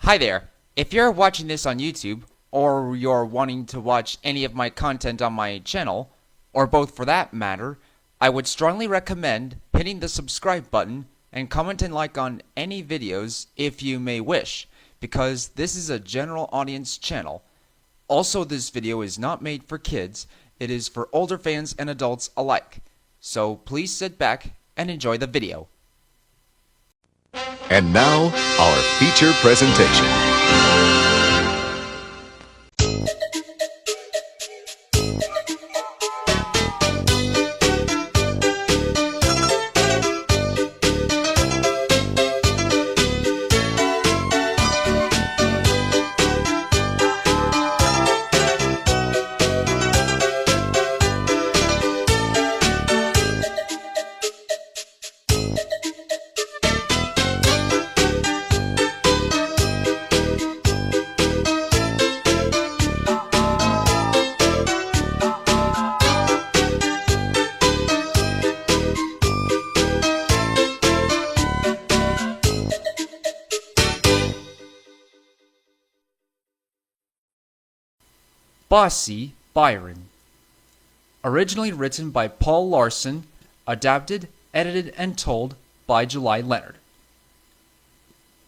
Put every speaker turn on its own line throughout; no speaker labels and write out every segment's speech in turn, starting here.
Hi there. If you're watching this on YouTube, or you're wanting to watch any of my content on my channel, or both for that matter, I would strongly recommend hitting the subscribe button and comment and like on any videos if you may wish, because this is a general audience channel. Also, this video is not made for kids, it is for older fans and adults alike. So please sit back and enjoy the video.
And now, our feature presentation.
Bossy Byron. Originally written by Paul Larson, adapted, edited, and told by July Leonard.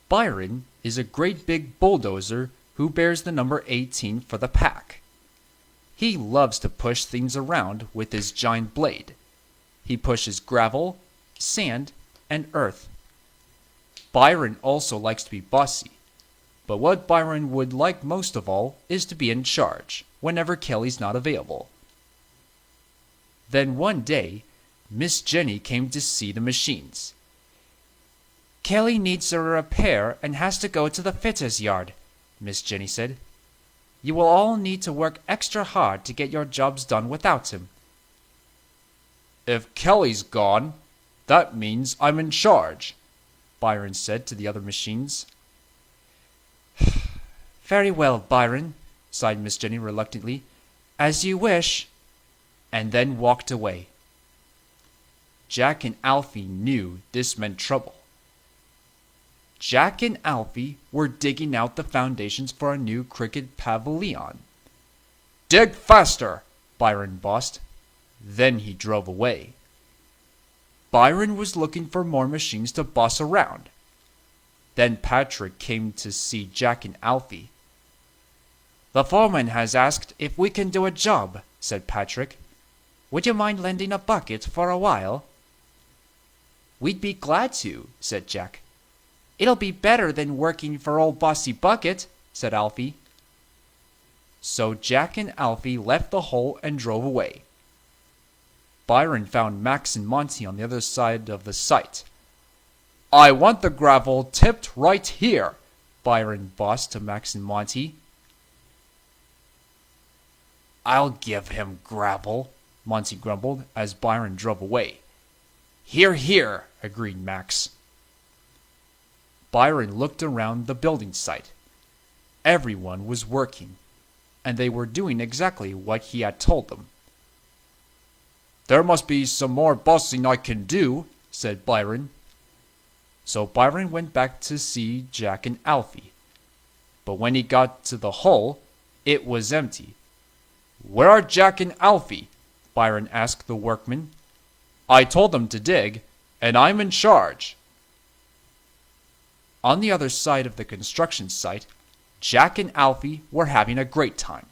Byron is a great big bulldozer who bears the number 18 for the pack. He loves to push things around with his giant blade. He pushes gravel, sand, and earth. Byron also likes to be bossy. But what Byron would like most of all is to be in charge whenever Kelly's not available. Then one day, Miss Jenny came to see the machines. "Kelly needs a repair and has to go to the fitter's yard," Miss Jenny said. "You will all need to work extra hard to get your jobs done without him." "If Kelly's gone, that means I'm in charge," Byron said to the other machines. "Very well, Byron," sighed Miss Jenny reluctantly. "As you wish," and then walked away. Jack and Alfie knew this meant trouble. Jack and Alfie were digging out the foundations for a new cricket pavilion. "Dig faster," Byron bossed. Then he drove away. Byron was looking for more machines to boss around. Then Patrick came to see Jack and Alfie. "The foreman has asked if we can do a job," said Patrick. "Would you mind lending a bucket for a while?" "We'd be glad to," said Jack. "It'll be better than working for old Bossy Bucket," said Alfie. So Jack and Alfie left the hole and drove away. Byron found Max and Monty on the other side of the site. "I want the gravel tipped right here," Byron bossed to Max and Monty. "I'll give him gravel," Monty grumbled as Byron drove away. "Here, here," agreed Max. Byron looked around the building site. Everyone was working, and they were doing exactly what he had told them. "There must be some more bossing I can do," said Byron. So Byron went back to see Jack and Alfie. But when he got to the hole, it was empty. "Where are Jack and Alfie?" Byron asked the workmen. "I told them to dig, and I'm in charge." On the other side of the construction site, Jack and Alfie were having a great time.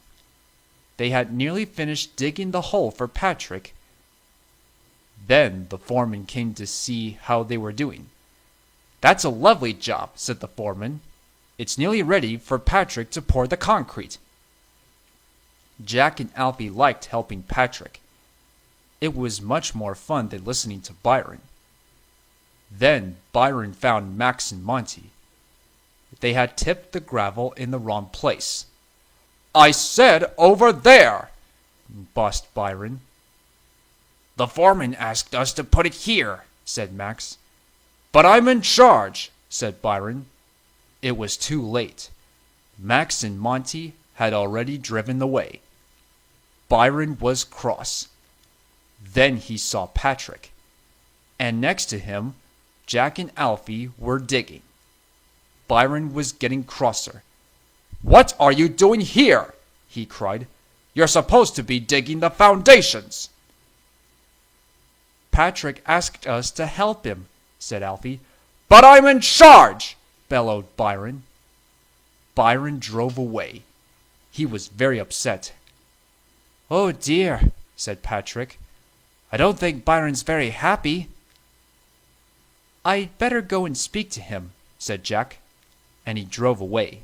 They had nearly finished digging the hole for Patrick. Then the foreman came to see how they were doing. "That's a lovely job," said the foreman. "It's nearly ready for Patrick to pour the concrete." Jack and Alfie liked helping Patrick. It was much more fun than listening to Byron. Then Byron found Max and Monty. They had tipped the gravel in the wrong place. "I said over there," bossed Byron. "The foreman asked us to put it here," said Max. "But I'm in charge," said Byron. It was too late. Max and Monty had already driven away. Byron was cross. Then he saw Patrick, and next to him, Jack and Alfie were digging. Byron was getting crosser. "What are you doing here?" he cried. "You're supposed to be digging the foundations."
"Patrick asked us to help him," said Alfie.
"But I'm in charge!" bellowed Byron. Byron drove away. He was very upset.
"Oh dear," said Patrick. "I don't think Byron's very happy."
"I'd better go and speak to him," said Jack, and he drove away.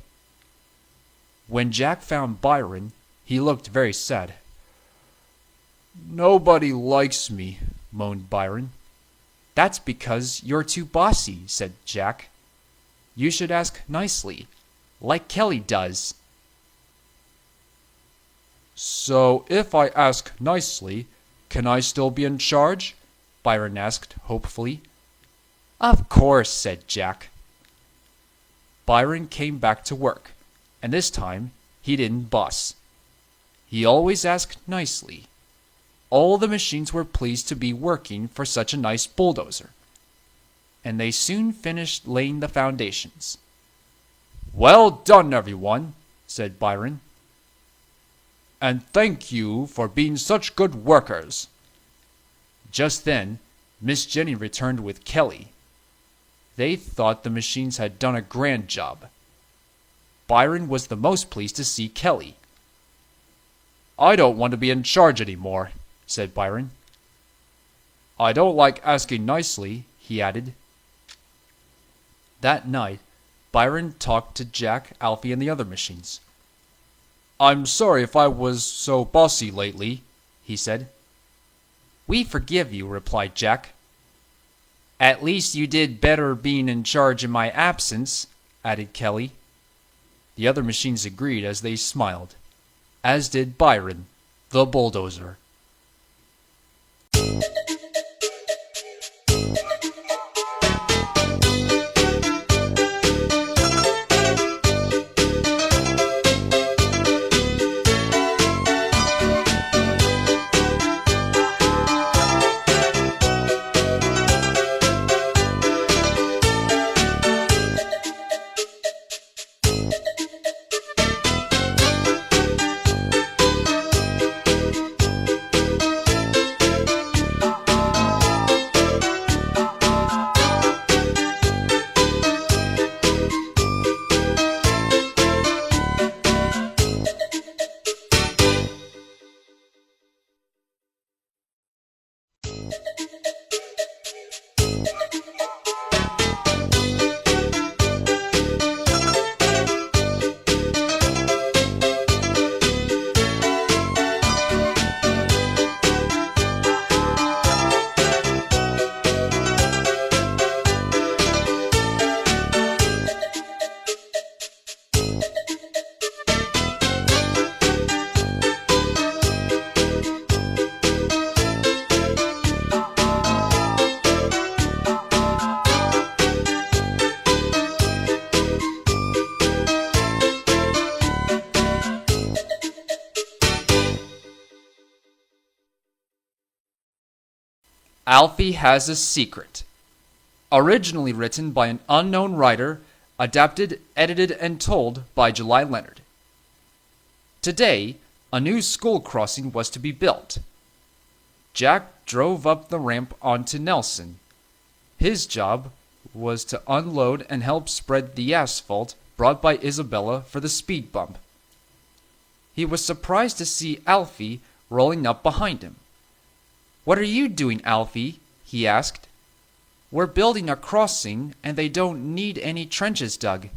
When Jack found Byron, he looked very sad. "Nobody likes me," moaned Byron.
"That's because you're too bossy," said Jack. "You should ask nicely, like Kelly does."
"So if I ask nicely, can I still be in charge?" Byron asked hopefully.
"Of course," said Jack.
Byron came back to work, and this time he didn't boss. He always asked nicely. All the machines were pleased to be working for such a nice bulldozer, and they soon finished laying the foundations. "Well done, everyone," said Byron. "And thank you for being such good workers." Just then, Miss Jenny returned with Kelly. They thought the machines had done a grand job. Byron was the most pleased to see Kelly. "I don't want to be in charge any more," said Byron. "I don't like asking nicely," he added. That night, Byron talked to Jack, Alfie, and the other machines. "I'm sorry if I was so bossy lately," he said.
"We forgive you," replied Jack. "At least you did better being in charge in my absence," added Kelly.
The other machines agreed as they smiled, as did Byron, the bulldozer. Alfie Has a Secret. Originally written by an unknown writer, adapted, edited, and told by July Leonard. Today, a new school crossing was to be built. Jack drove up the ramp onto Nelson. His job was to unload and help spread the asphalt brought by Isobella for the speed bump. He was surprised to see Alfie rolling up behind him. "What are you doing, Alfie?" he asked. "We're building a crossing, and they don't need any trenches dug."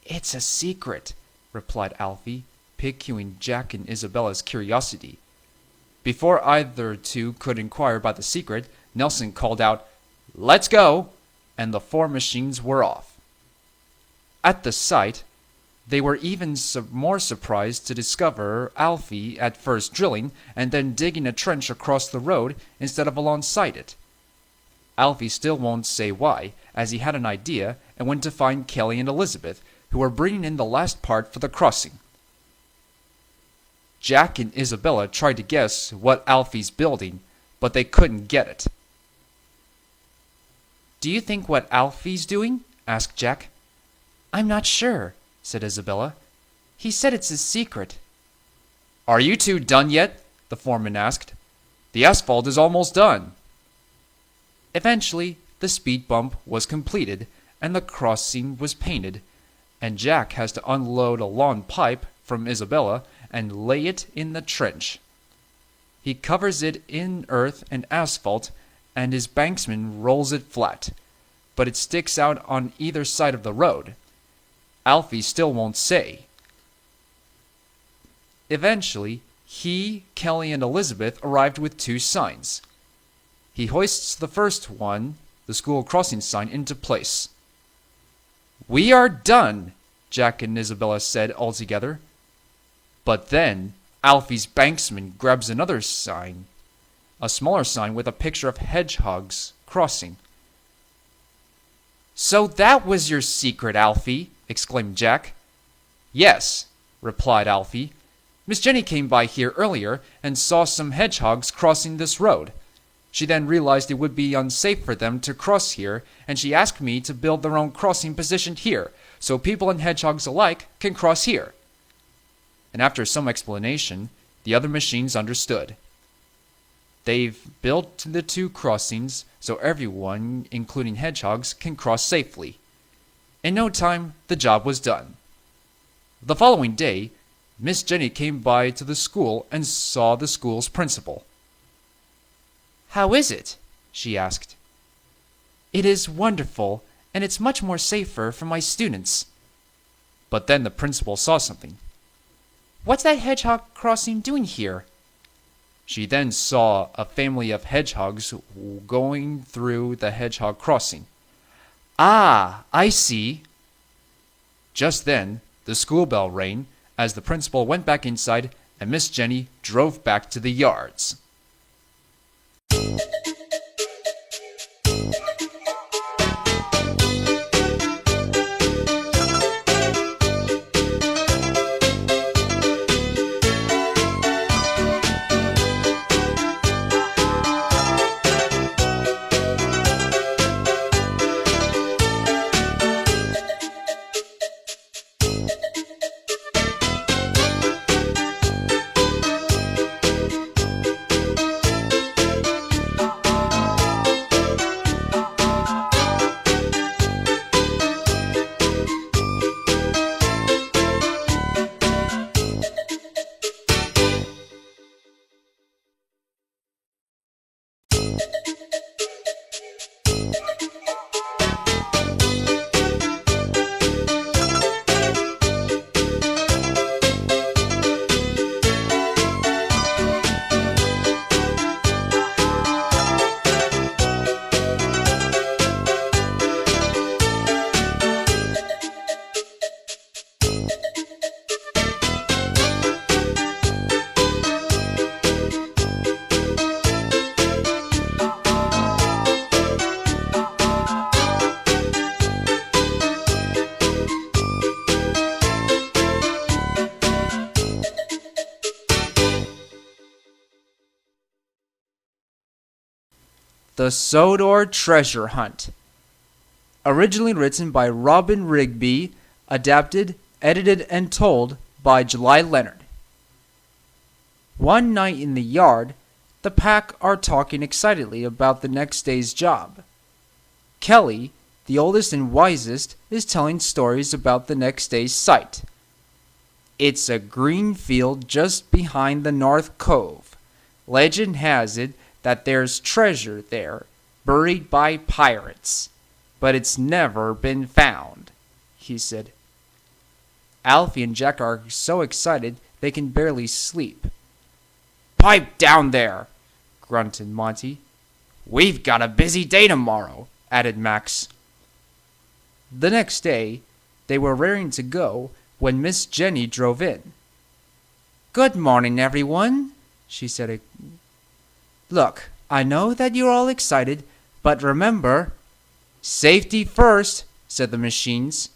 "It's a secret," replied Alfie, piquing Jack and Isabella's curiosity. Before either two could inquire about the secret, Nelson called out, "Let's go!" and the four machines were off. At the sight, they were even more surprised to discover Alfie at first drilling and then digging a trench across the road instead of alongside it. Alfie still won't say why, as he had an idea and went to find Kelly and Elizabeth, who were bringing in the last part for the crossing. Jack and Isobella tried to guess what Alfie's building, but they couldn't get it. "Do you think what Alfie's doing?" asked Jack. I'm not sure, said Isobella. He said it's his secret.
Are you two done yet? The foreman asked. The asphalt is almost done.
Eventually, the speed bump was completed and the crossing was painted, and Jack has to unload a lawn pipe from Isobella and lay it in the trench. He covers it in earth and asphalt, and his banksman rolls it flat, but it sticks out on either side of the road. Alfie still won't say. Eventually, he, Kelly, and Elizabeth arrived with 2 signs. He hoists the first one, the school crossing sign, into place. We are done, Jack and Isobella said all together. But then Alfie's banksman grabs another sign, a smaller sign with a picture of hedgehogs crossing. So that was your secret, Alfie, exclaimed Jack. Yes, replied Alfie. Miss Jenny came by here earlier and saw some hedgehogs crossing this road. She then realized it would be unsafe for them to cross here, and she asked me to build their own crossing positioned here, so people and hedgehogs alike can cross here. And after some explanation, the other machines understood. They've built the 2 crossings so everyone, including hedgehogs, can cross safely. In no time, the job was done. The following day, Miss Jenny came by to the school and saw the school's principal. How is it? She asked. It is wonderful, and it's much more safer for my students. But then the principal saw something. What's that hedgehog crossing doing here? She then saw a family of hedgehogs going through the hedgehog crossing. Ah, I see. Just then, the school bell rang as the principal went back inside and Miss Jenny drove back to the yards. The Sodor Treasure Hunt. Originally written by Robin Rigby, adapted, edited, and told by Julyleonard. One night in the yard, the pack are talking excitedly about the next day's job. Kelly, the oldest and wisest, is telling stories about the next day's sight. It's a green field just behind the North Cove. Legend has it that there's treasure there, buried by pirates, but it's never been found, he said. Alfie and Jack are so excited they can barely sleep. Pipe down there, grunted Monty. We've got a busy day tomorrow, added Max. The next day, they were raring to go when Miss Jenny drove in. Good morning, everyone, she said. Look, I know that you're all excited, but remember, safety first, said the machines.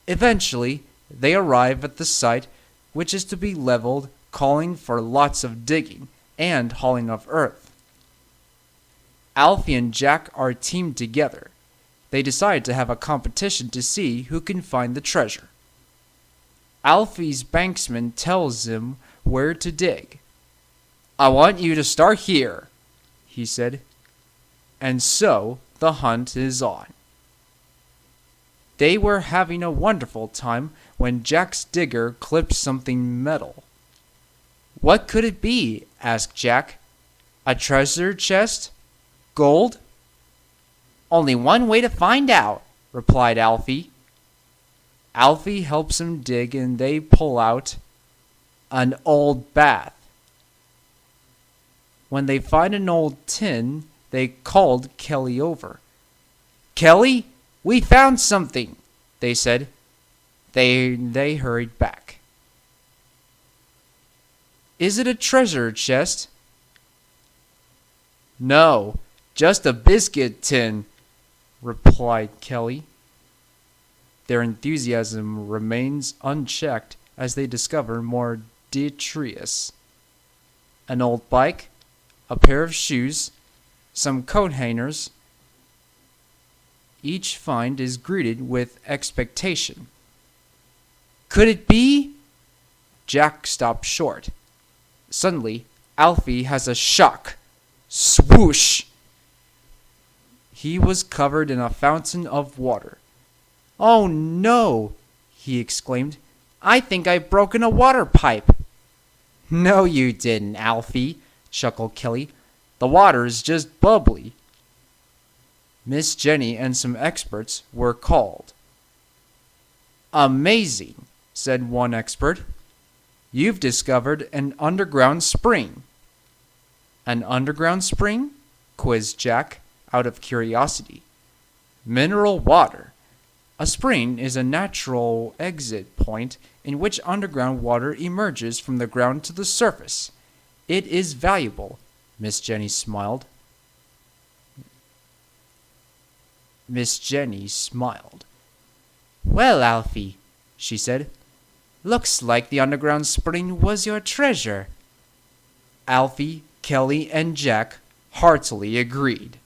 Eventually, they arrive at the site, which is to be leveled, calling for lots of digging and hauling of earth. Alfie and Jack are teamed together. They decide to have a competition to see who can find the treasure. Alfie's banksman tells him where to dig. "I want you to start here," he said. And so the hunt is on. They were having a wonderful time when Jack's digger clipped something metal. "What could it be?" asked Jack. "A treasure chest? Gold?" "Only one way to find out," replied Alfie. Alfie helps him dig and they pull out an old bath. When they find an old tin, they called Kelly over. "Kelly, we found something," they said. They hurried back. "Is it a treasure chest?" "No, just a biscuit tin," replied Kelly. Their enthusiasm remains unchecked as they discover more detritus. An old bike, a pair of shoes, some coat hangers. Each find is greeted with expectation. Could it be? Jack stops short. Suddenly, Alfie has a shock. Swoosh! He was covered in a fountain of water. "Oh no!" he exclaimed. "I think I've broken a water pipe." "No, you didn't, Alfie," chuckled Kelly. "The water's just bubbly." Miss Jenny and some experts were called. "Amazing," said one expert. "You've discovered an underground spring." "An underground spring?" quizzed Jack, out of curiosity. "Mineral water. A spring is a natural exit point in which underground water emerges from the ground to the surface. It is valuable." Miss Jenny smiled. "Well, Alfie," she said, "looks like the underground spring was your treasure." Alfie, Kelly, and Jack heartily agreed.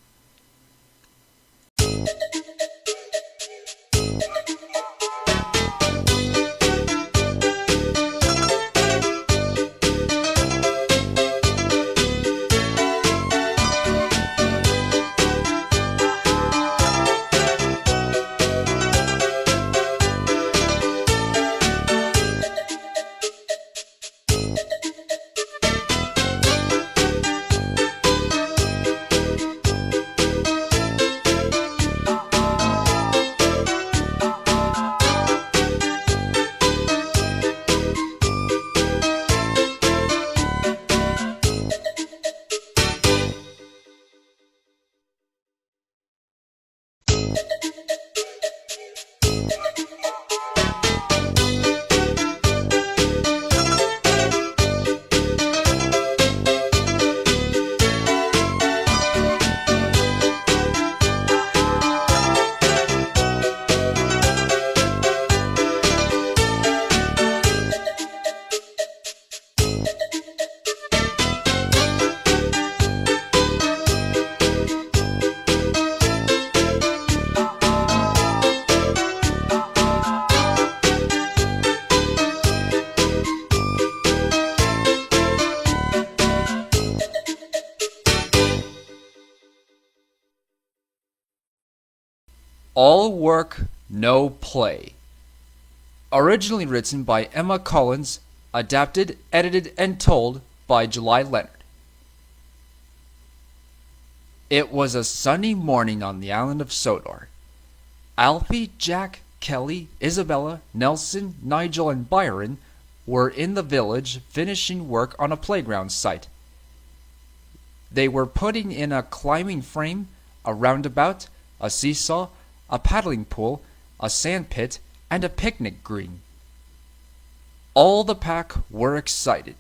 All work, no play. Originally written by Emma Collins, adapted, edited, and told by July Leonard. It was a sunny morning on the island of Sodor. Alfie, Jack, Kelly, Isobella, Nelson, Nigel, and Byron were in the village finishing work on a playground site. They were putting in a climbing frame, a roundabout, a seesaw, a paddling pool, a sand pit, and a picnic green. All the pack were excited.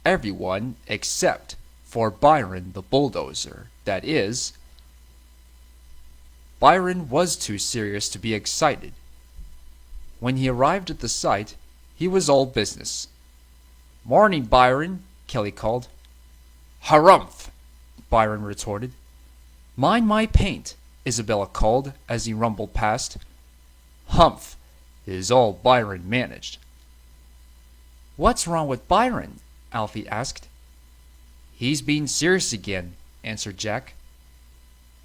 Everyone except for Byron the bulldozer, that is. Byron was too serious to be excited. When he arrived at the site, he was all business. "Morning, Byron," Kelly called. "Harumph," Byron retorted. "Mind my paint," Isobella called as he rumbled past. Humph, is all Byron managed.
What's wrong with Byron? Alfie asked.
He's being serious again, answered Jack.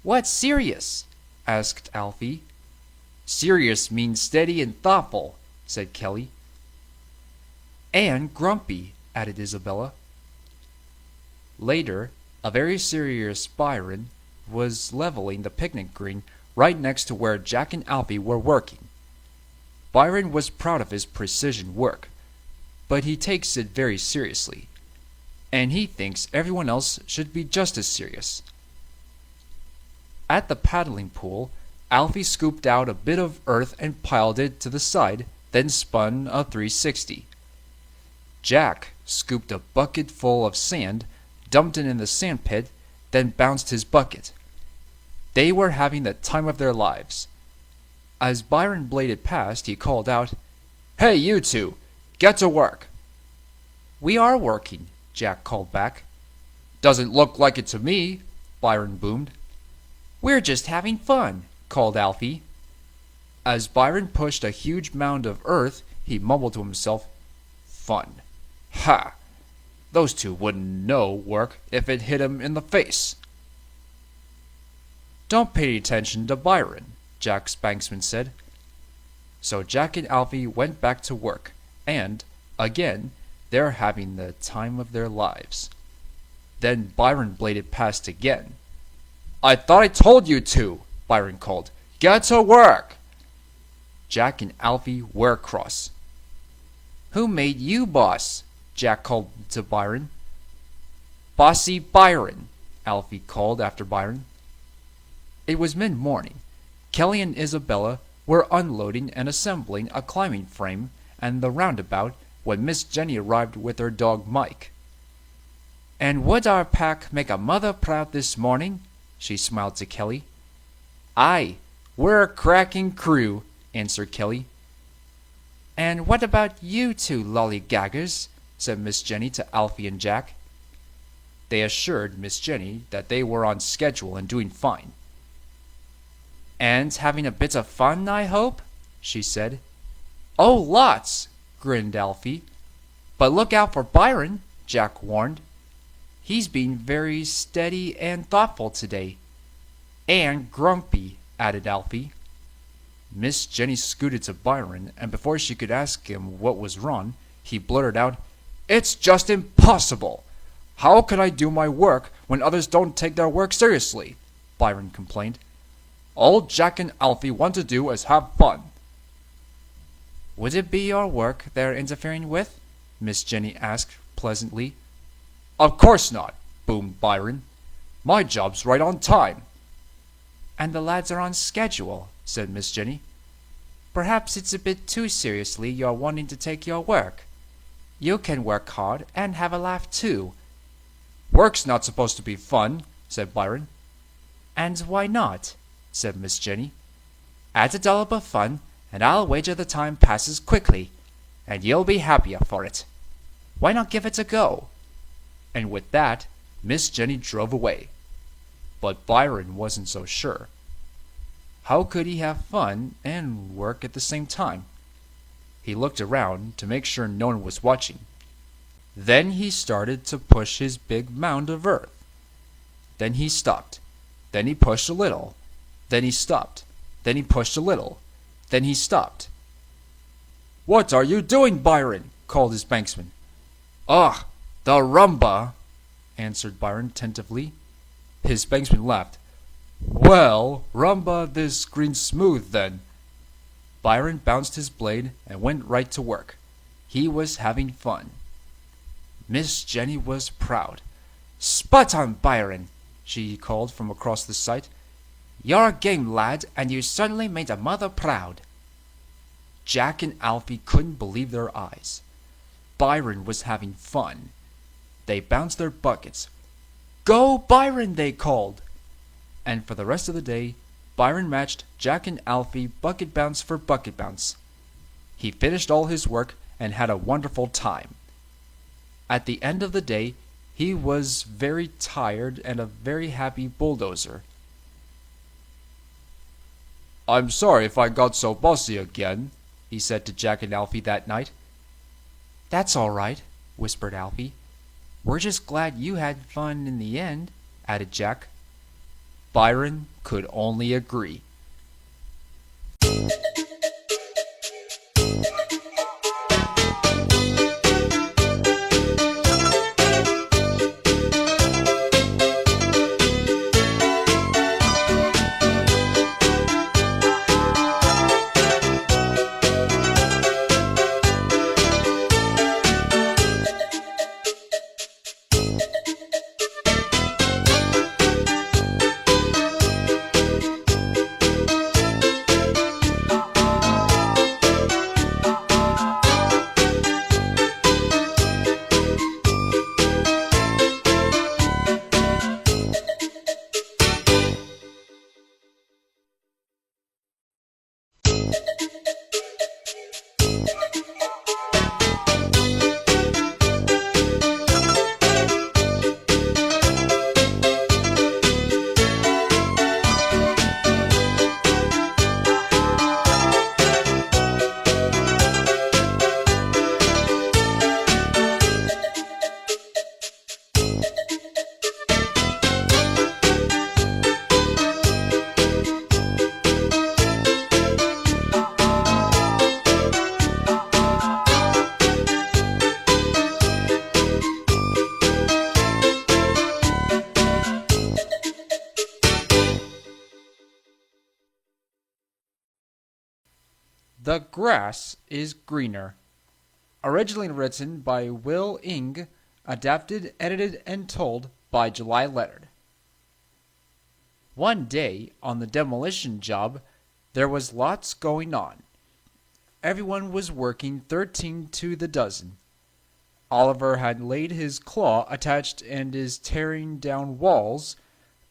What's serious? Asked Alfie.
Serious means steady and thoughtful, said Kelly.
And grumpy, added Isobella.
Later, a very serious Byron was leveling the picnic green right next to where Jack and Alfie were working. Byron was proud of his precision work, but he takes it very seriously, and he thinks everyone else should be just as serious. At the paddling pool, Alfie scooped out a bit of earth and piled it to the side, then spun a 360. Jack scooped a bucket full of sand, dumped it in the sand pit, then bounced his bucket. They were having the time of their lives. As Byron bladed past, he called out, "Hey, you two! Get to work!"
We are working, Jack called back.
Doesn't look like it to me, Byron boomed.
We're just having fun, called Alfie.
As Byron pushed a huge mound of earth, he mumbled to himself, "Fun. Ha! Those two wouldn't know work if it hit him in the face."
Don't pay attention to Byron, Jack's banksman said.
So Jack and Alfie went back to work, and, again, they're having the time of their lives. Then Byron bladed past again. "I thought I told you to," Byron called. "Get to work!" Jack and Alfie were cross.
"Who made you boss?" Jack called to Byron.
"Bossy Byron," Alfie called after Byron. It was mid-morning. Kelly and Isobella were unloading and assembling a climbing frame and the roundabout when Miss Jenny arrived with her dog Mike.
"And would our pack make a mother proud this morning?" she smiled to Kelly.
"Aye, we're a cracking crew," answered Kelly.
"And what about you two lollygaggers?" said Miss Jenny to Alfie and Jack.
They assured Miss Jenny that they were on schedule and doing fine.
"And having a bit of fun, I hope?" she said.
"Oh, lots!" grinned Alfie.
"But look out for Byron," Jack warned. "He's been very steady and thoughtful today."
"And grumpy," added Alfie. Miss Jenny scooted to Byron, and before she could ask him what was wrong, he blurted out, "It's just impossible! How can I do my work when others don't take their work seriously?" Byron complained. "All Jack and Alfie want to do is have fun."
"Would it be your work they're interfering with?" Miss Jenny asked pleasantly.
"Of course not," boomed Byron. "My job's right on time."
"And the lads are on schedule," said Miss Jenny. "Perhaps it's a bit too seriously you're wanting to take your work. You can work hard and have a laugh too."
"Work's not supposed to be fun," said Byron.
"And why not?" said Miss Jenny. "Add a dollop of fun, and I'll wager the time passes quickly, and you'll be happier for it. Why not give it a go?"
And with that, Miss Jenny drove away. But Byron wasn't so sure. How could he have fun and work at the same time? He looked around to make sure no one was watching. Then he started to push his big mound of earth. Then he stopped. Then he pushed a little. Then he stopped. Then he pushed a little. Then he stopped. "What are you doing, Byron?" called his banksman. "Ugh, the rumba," answered Byron tentatively. His banksman laughed. "Well, rumba this green smooth, then." Byron bounced his blade and went right to work. He was having fun. Miss Jenny was proud.
"Spot on, Byron," she called from across the site. "You're a game lad, and you certainly made a mother proud."
Jack and Alfie couldn't believe their eyes. Byron was having fun. They bounced their buckets. "Go, Byron!" they called. And for the rest of the day, Byron matched Jack and Alfie bucket bounce for bucket bounce. He finished all his work and had a wonderful time. At the end of the day, he was very tired and a very happy bulldozer. I'm sorry if I got so bossy again, he said to Jack and Alfie that night.
That's all right, whispered Alfie. We're just glad you had fun in the end, added Jack.
Byron could only agree. The Grass is Greener. Originally written by Will Ing, adapted, edited, and told by July Leonard. One day, on the demolition job, there was lots going on. Everyone was working 13 to the dozen. Oliver had laid his claw attached and is tearing down walls.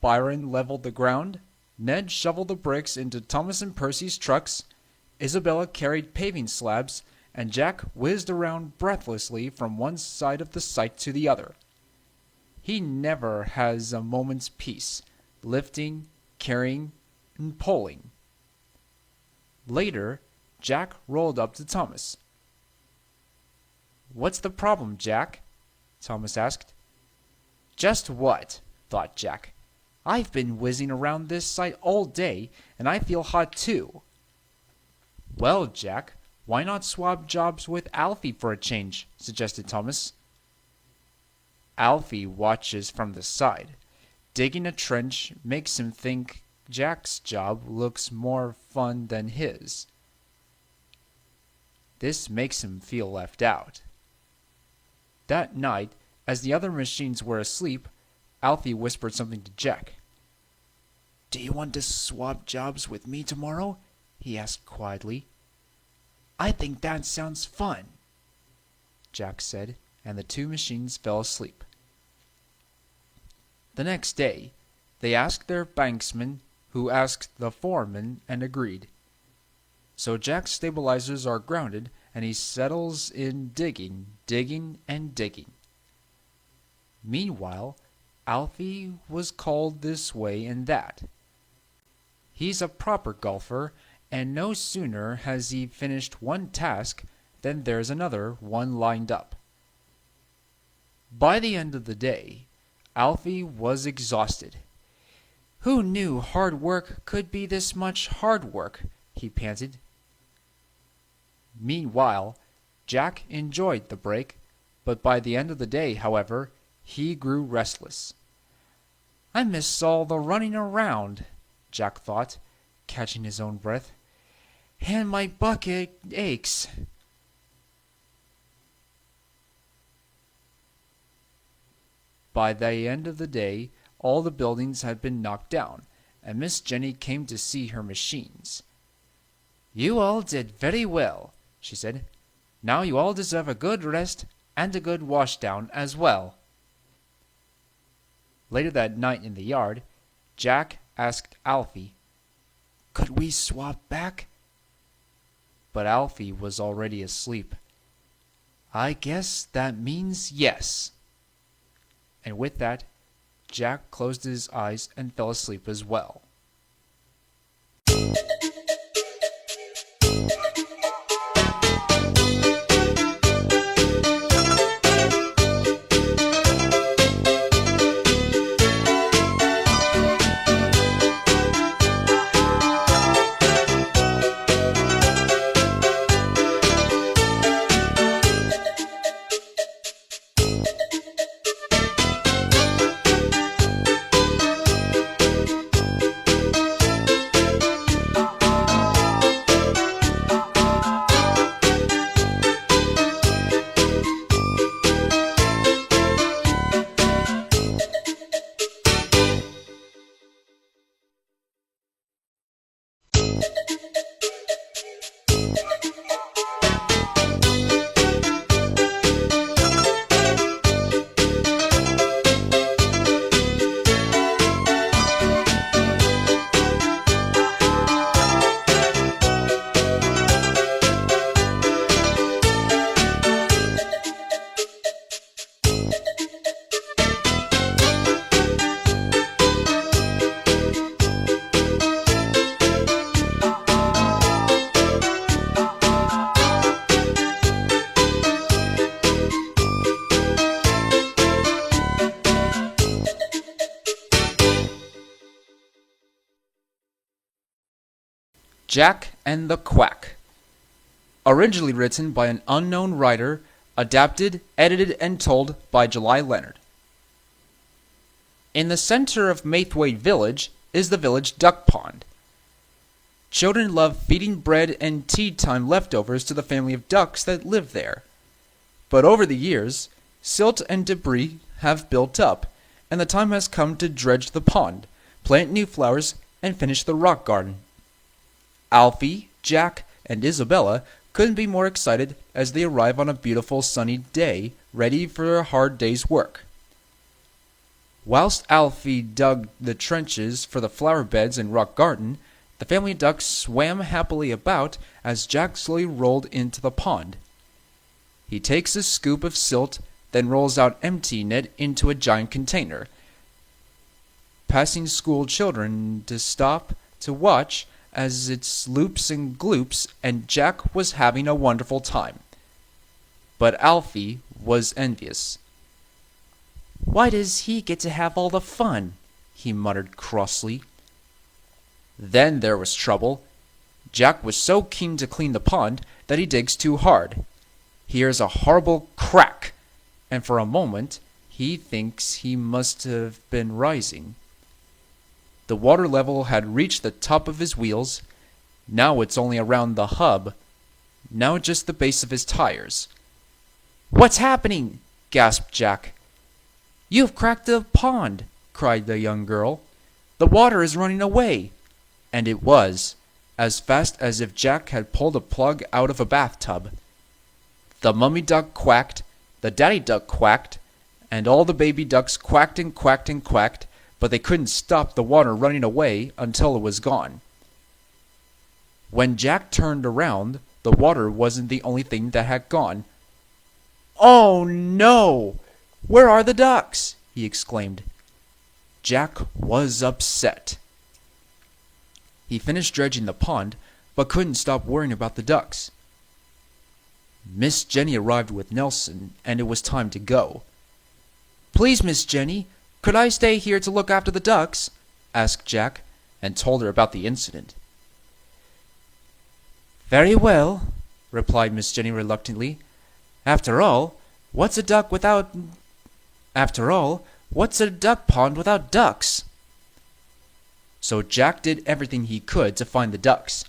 Byron leveled the ground. Ned shoveled the bricks into Thomas and Percy's trucks. Isobella carried paving slabs, and Jack whizzed around breathlessly from one side of the site to the other. He never has a moment's peace, lifting, carrying, and pulling. Later, Jack rolled up to Thomas. "What's the problem, Jack?" Thomas asked. "Just what?" thought Jack. "I've been whizzing around this site all day, and I feel hot too." "Well, Jack, why not swap jobs with Alfie for a change?" suggested Thomas. Alfie watches from the side. Digging a trench makes him think Jack's job looks more fun than his. This makes him feel left out. That night, as the other machines were asleep, Alfie whispered something to Jack. "Do you want to swap jobs with me tomorrow?" he asked quietly. "I think that sounds fun," Jack said, and the two machines fell asleep. The next day, they asked their banksman, who asked the foreman and agreed. So Jack's stabilizers are grounded, and he settles in digging, and digging. Meanwhile, Alfie was called this way and that. He's a proper golfer, and no sooner has he finished one task than there's another one lined up. By the end of the day, Alfie was exhausted. "Who knew hard work could be this much hard work?" he panted. Meanwhile, Jack enjoyed the break, but by the end of the day, however, he grew restless. "I miss all the running around," Jack thought, catching his own breath. "And my bucket aches." By the end of the day, all the buildings had been knocked down, and Miss Jenny came to see her machines. "You all did very well," she said. "Now you all deserve a good rest and a good wash-down as well." Later that night in the yard, Jack asked Alfie, "Could we swap back?" But Alfie was already asleep. "I guess that means yes." And with that, Jack closed his eyes and fell asleep as well. Jack and the Quack. Originally written by an unknown writer, adapted, edited, and told by July Leonard. In the center of Maithwaite Village is the village duck pond. Children love feeding bread and tea time leftovers to the family of ducks that live there. But over the years, silt and debris have built up, and the time has come to dredge the pond, plant new flowers, and finish the rock garden. Alfie, Jack, and Isobella couldn't be more excited as they arrive on a beautiful sunny day, ready for a hard day's work. Whilst Alfie dug the trenches for the flower beds and rock garden, the family of ducks swam happily about as Jack slowly rolled into the pond. He takes a scoop of silt, then rolls out emptying it into a giant container, passing school children to stop to watch as it loops and gloops, and Jack was having a wonderful time. But Alfie was envious.
"Why does he get to have all the fun?" he muttered crossly.
Then there was trouble. Jack was so keen to clean the pond that he digs too hard. He hears a horrible crack, and for a moment he thinks he must have been rising. The water level had reached the top of his wheels. Now it's only around the hub. Now just the base of his tires.
"What's happening?"
gasped Jack.
"You've cracked the pond," cried the young girl. "The water is running away."
And it was, as fast as if Jack had pulled a plug out of a bathtub. The mummy duck quacked, the daddy duck quacked, and all the baby ducks quacked and quacked and quacked, but they couldn't stop the water running away until it was gone. When Jack turned around, the water wasn't the only thing that had gone.
"Oh no! Where are the ducks?" he exclaimed.
Jack was upset. He finished dredging the pond, but couldn't stop worrying about the ducks. Miss Jenny arrived with Nelson, and it was time to go.
"Please, Miss Jenny, could I stay here to look after the ducks?"
asked Jack, and told her about the incident.
"Very well," replied Miss Jenny reluctantly. After all, what's a duck pond without ducks?"
So Jack did everything he could to find the ducks.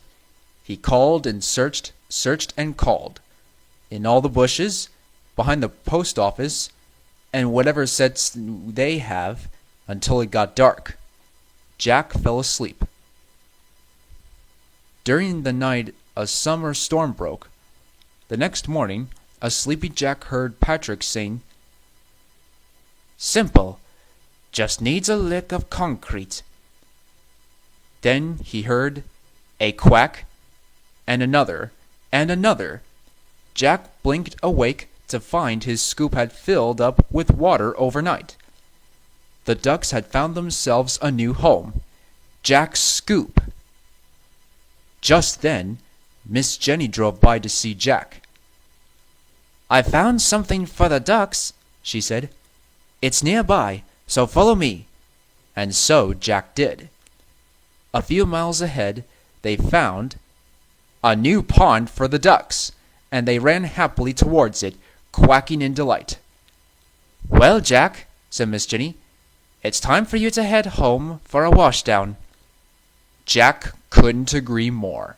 He called and searched and called. In all the bushes, behind the post office, and whatever sets they have, until it got dark. Jack fell asleep. During the night, a summer storm broke. The next morning, a sleepy Jack heard Patrick saying,
"Simple. Just needs a lick of concrete."
Then he heard a quack, and another, and another. Jack blinked awake to find his scoop had filled up with water overnight. The ducks had found themselves a new home, Jack's scoop. Just then, Miss Jenny drove by to see Jack.
"I found something for the ducks," she said. "It's nearby, so follow me."
And so Jack did. A few miles ahead, they found a new pond for the ducks, and they ran happily towards it, quacking in delight.
"Well, Jack," said Miss Jenny, "it's time for you to head home for a washdown."
Jack couldn't agree more.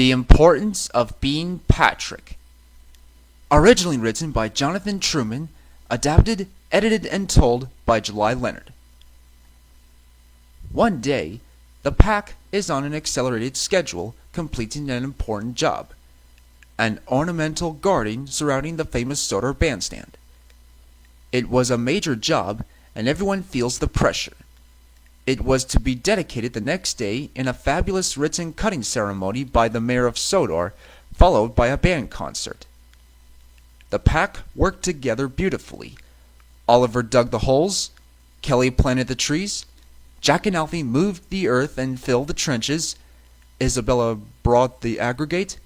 The Importance of Being Patrick. Originally written by Jonathan Truman, adapted, edited, and told by July Leonard. One day, the pack is on an accelerated schedule completing an important job, an ornamental garden surrounding the famous Sodor bandstand. It was a major job, and everyone feels the pressure. It was to be dedicated the next day in a fabulous written cutting ceremony by the mayor of Sodor, followed by a band concert. The pack worked together beautifully. Oliver dug the holes, Kelly planted the trees, Jack and Alfie moved the earth and filled the trenches, Isobella brought the aggregate,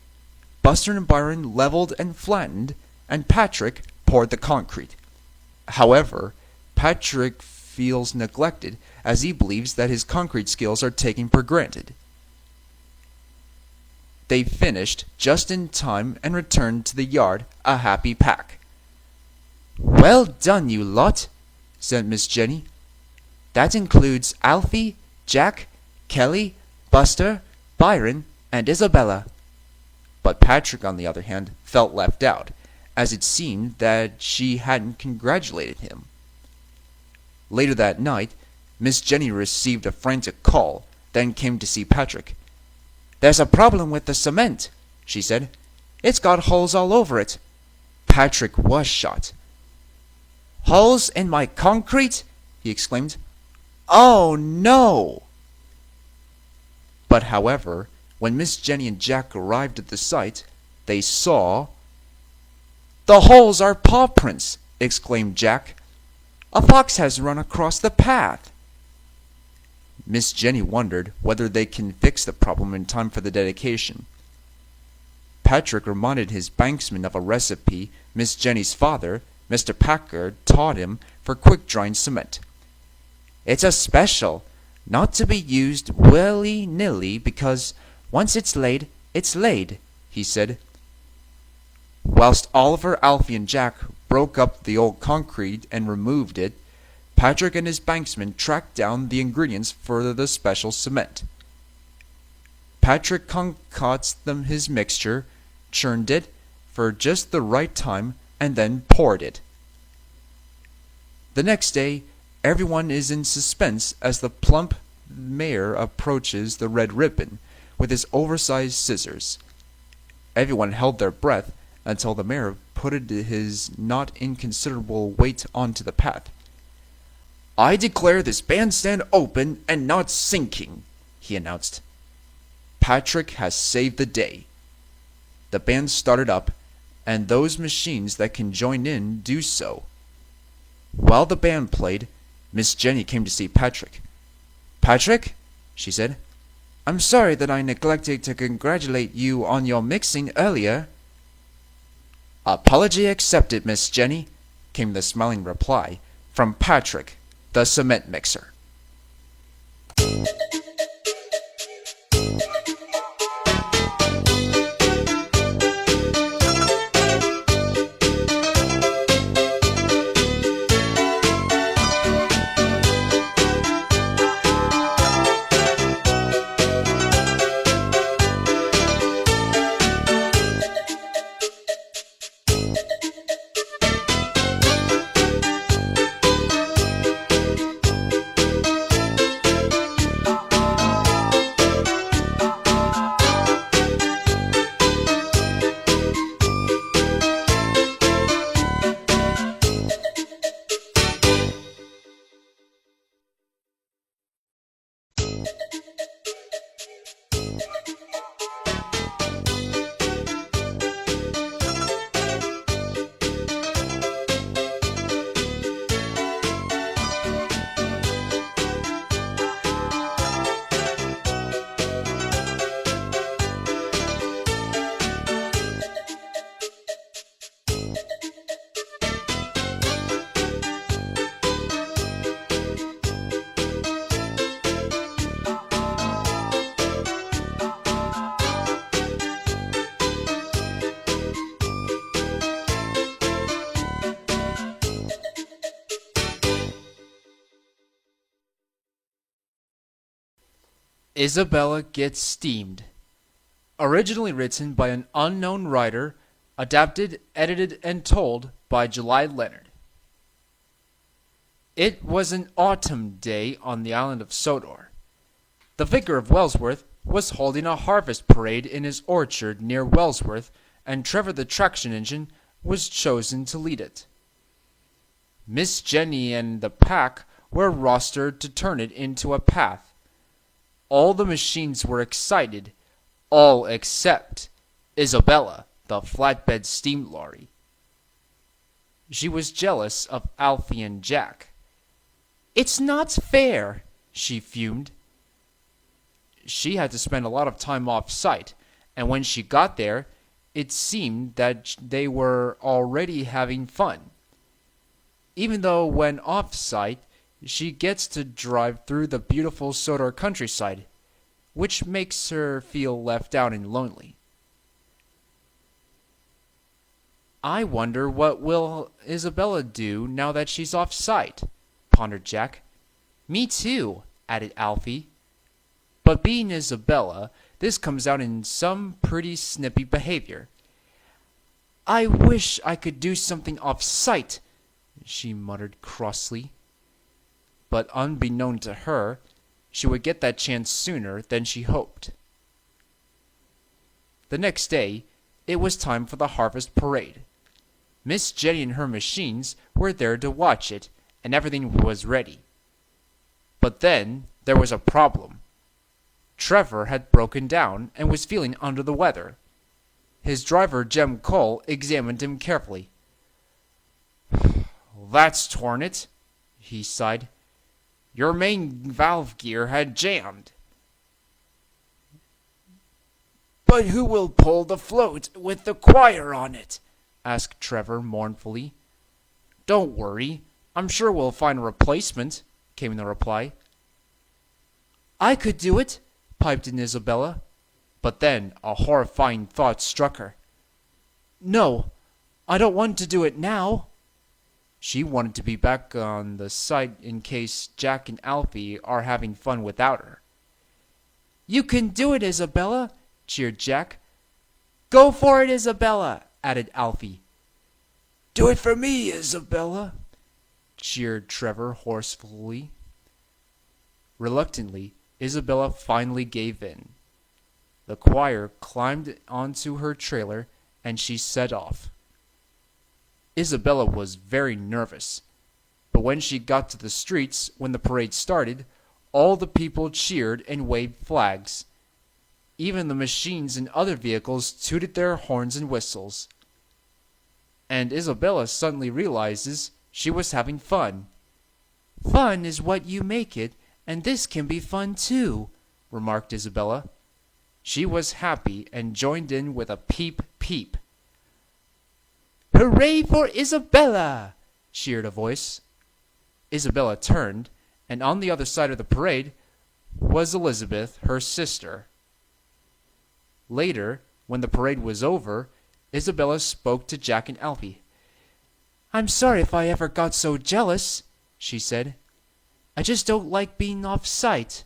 Buster and Byron leveled and flattened, and Patrick poured the concrete. However, Patrick feels neglected as he believes that his concrete skills are taken for granted. They finished just in time and returned to the yard a happy pack. "Well done, you lot," said Miss Jenny. "That includes Alfie, Jack, Kelly, Buster, Byron, and Isobella." But Patrick, on the other hand, felt left out, as it seemed that she hadn't congratulated him. Later that night, Miss Jenny received a frantic call, then came to see Patrick. "There's a problem with the cement," she said. "It's got holes all over it." Patrick was shot. "Holes in my concrete?" he exclaimed. "Oh, no!" But however, when Miss Jenny and Jack arrived at the site, they saw... "The holes are paw prints!" exclaimed Jack. "A fox has run across the path." Miss Jenny wondered whether they can fix the problem in time for the dedication. Patrick reminded his banksman of a recipe Miss Jenny's father, Mr. Packard, taught him for quick-drying cement. "It's a special, not to be used willy-nilly, because once it's laid, he said. Whilst Oliver, Alfie, and Jack broke up the old concrete and removed it, Patrick and his banksman tracked down the ingredients for the special cement. Patrick concocted his mixture, churned it for just the right time, and then poured it. The next day, everyone is in suspense as the plump mayor approaches the red ribbon with his oversized scissors. Everyone held their breath until the mayor put his not inconsiderable weight onto the path. "I declare this bandstand open and not sinking," he announced. Patrick has saved the day. The band started up, and those machines that can join in do so. While the band played, Miss Jenny came to see Patrick. "Patrick," she said, "I'm sorry that I neglected to congratulate you on your mixing earlier." "Apology accepted, Miss Jenny," came the smiling reply from Patrick, the cement mixer. Isobella gets steamed. Originally written by an unknown writer, adapted, edited, and told by July Leonard. It was an autumn day on the island of Sodor. The vicar of Wellsworth was holding a harvest parade in his orchard near Wellsworth, and Trevor the traction engine was chosen to lead it. Miss Jenny and the pack were rostered to turn it into a path. All the machines were excited, all except Isobella, the flatbed steam lorry. She was jealous of Alfie and Jack. "It's not fair," she fumed. She had to spend a lot of time off-site, and when she got there, it seemed that they were already having fun. Even though when off-site, she gets to drive through the beautiful Sodor countryside, which makes her feel left out and lonely. "I wonder what will Isobella do now that she's off-site," pondered Jack. "Me too," added Alfie. But being Isobella, this comes out in some pretty snippy behavior. "I wish I could do something off-site," she muttered crossly. But unbeknown to her, she would get that chance sooner than she hoped. The next day, it was time for the harvest parade. Miss Jenny and her machines were there to watch it, and everything was ready. But then there was a problem. Trevor had broken down and was feeling under the weather. His driver, Jem Cole, examined him carefully. "That's torn it," he sighed. "Your main valve gear had jammed." "But who will pull the float with the choir on it?" asked Trevor mournfully. "Don't worry, I'm sure we'll find a replacement," came the reply. "I could do it," piped in Isobella. But then a horrifying thought struck her. "No, I don't want to do it now." She wanted to be back on the site in case Jack and Alfie are having fun without her. "You can do it, Isobella," cheered Jack. "Go for it, Isobella," added Alfie. "Do it for me, Isobella," cheered Trevor hoarsely. Reluctantly, Isobella finally gave in. The choir climbed onto her trailer, and she set off. Isobella was very nervous, but when she got to the streets when the parade started, all the people cheered and waved flags. Even the machines and other vehicles tooted their horns and whistles. And Isobella suddenly realizes she was having fun. "Fun is what you make it, and this can be fun too," remarked Isobella. She was happy and joined in with a peep peep. "Hooray for Isobella!" cheered a voice. Isobella turned, and on the other side of the parade was Elizabeth, her sister. Later, when the parade was over, Isobella spoke to Jack and Alfie. "I'm sorry if I ever got so jealous," she said. "I just don't like being off-site."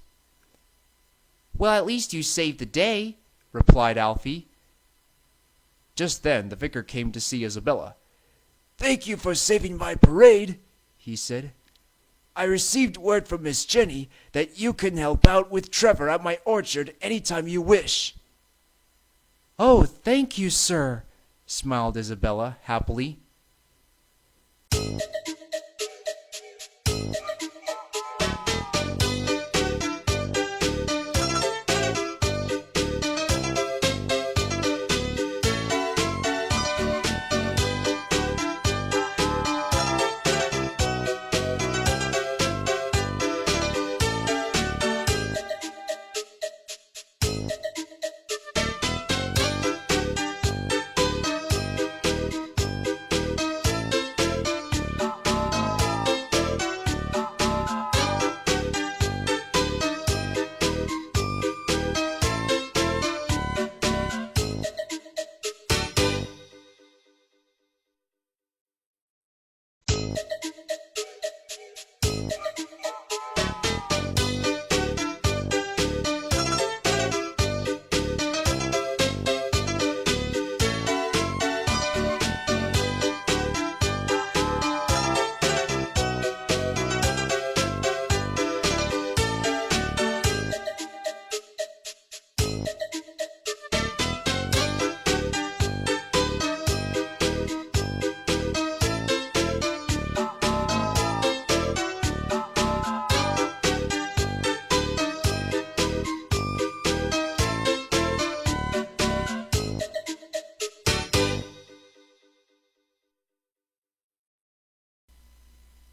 "Well, at least you saved the day," replied Alfie. Just then the vicar came to see Isobella. "Thank you for saving my parade," he said. "I received word from Miss Jenny that you can help out with Trevor at my orchard any time you wish." "Oh, thank you, sir," smiled Isobella happily.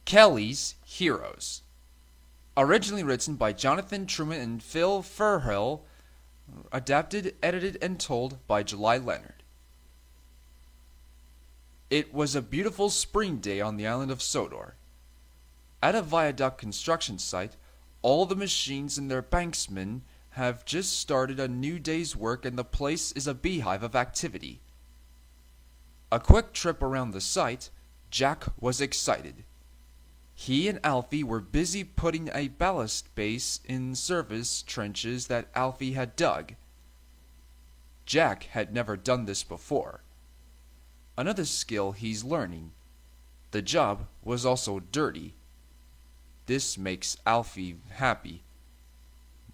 Kelly's Heroes. Originally written by Jonathan Truman and Phil Furhill, adapted, edited, and told by July Leonard. It was a beautiful spring day on the island of Sodor. At a viaduct construction site, all the machines and their banksmen have just started a new day's work and the place is a beehive of activity. A quick trip around the site, Jack was excited. He and Alfie were busy putting a ballast base in service trenches that Alfie had dug. Jack had never done this before. Another skill he's learning. The job was also dirty. This makes Alfie happy.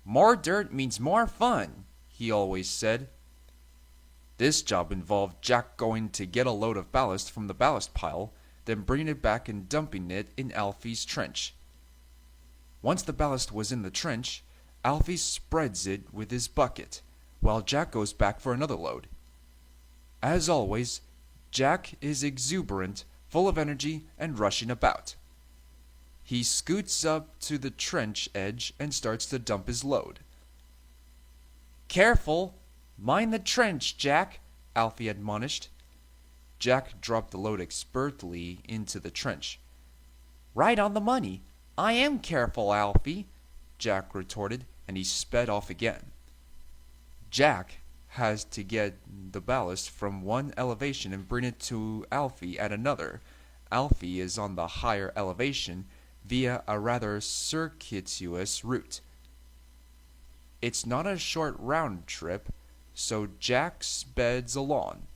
More dirt means more fun, he always said. This job involved Jack going to get a load of ballast from the ballast pile, then bringing it back and dumping it in Alfie's trench. Once the ballast was in the trench, Alfie spreads it with his bucket, while Jack goes back for another load. As always, Jack is exuberant, full of energy, and rushing about. He scoots up to the trench edge and starts to dump his load. "Careful! Mind the trench, Jack," Alfie admonished. Jack dropped the load expertly into the trench. "Right on the money. I am careful, Alfie," Jack retorted, and he sped off again. Jack has to get the ballast from one elevation and bring it to Alfie at another. Alfie is on the higher elevation via a rather circuitous route. It's not a short round trip, so Jack speds along.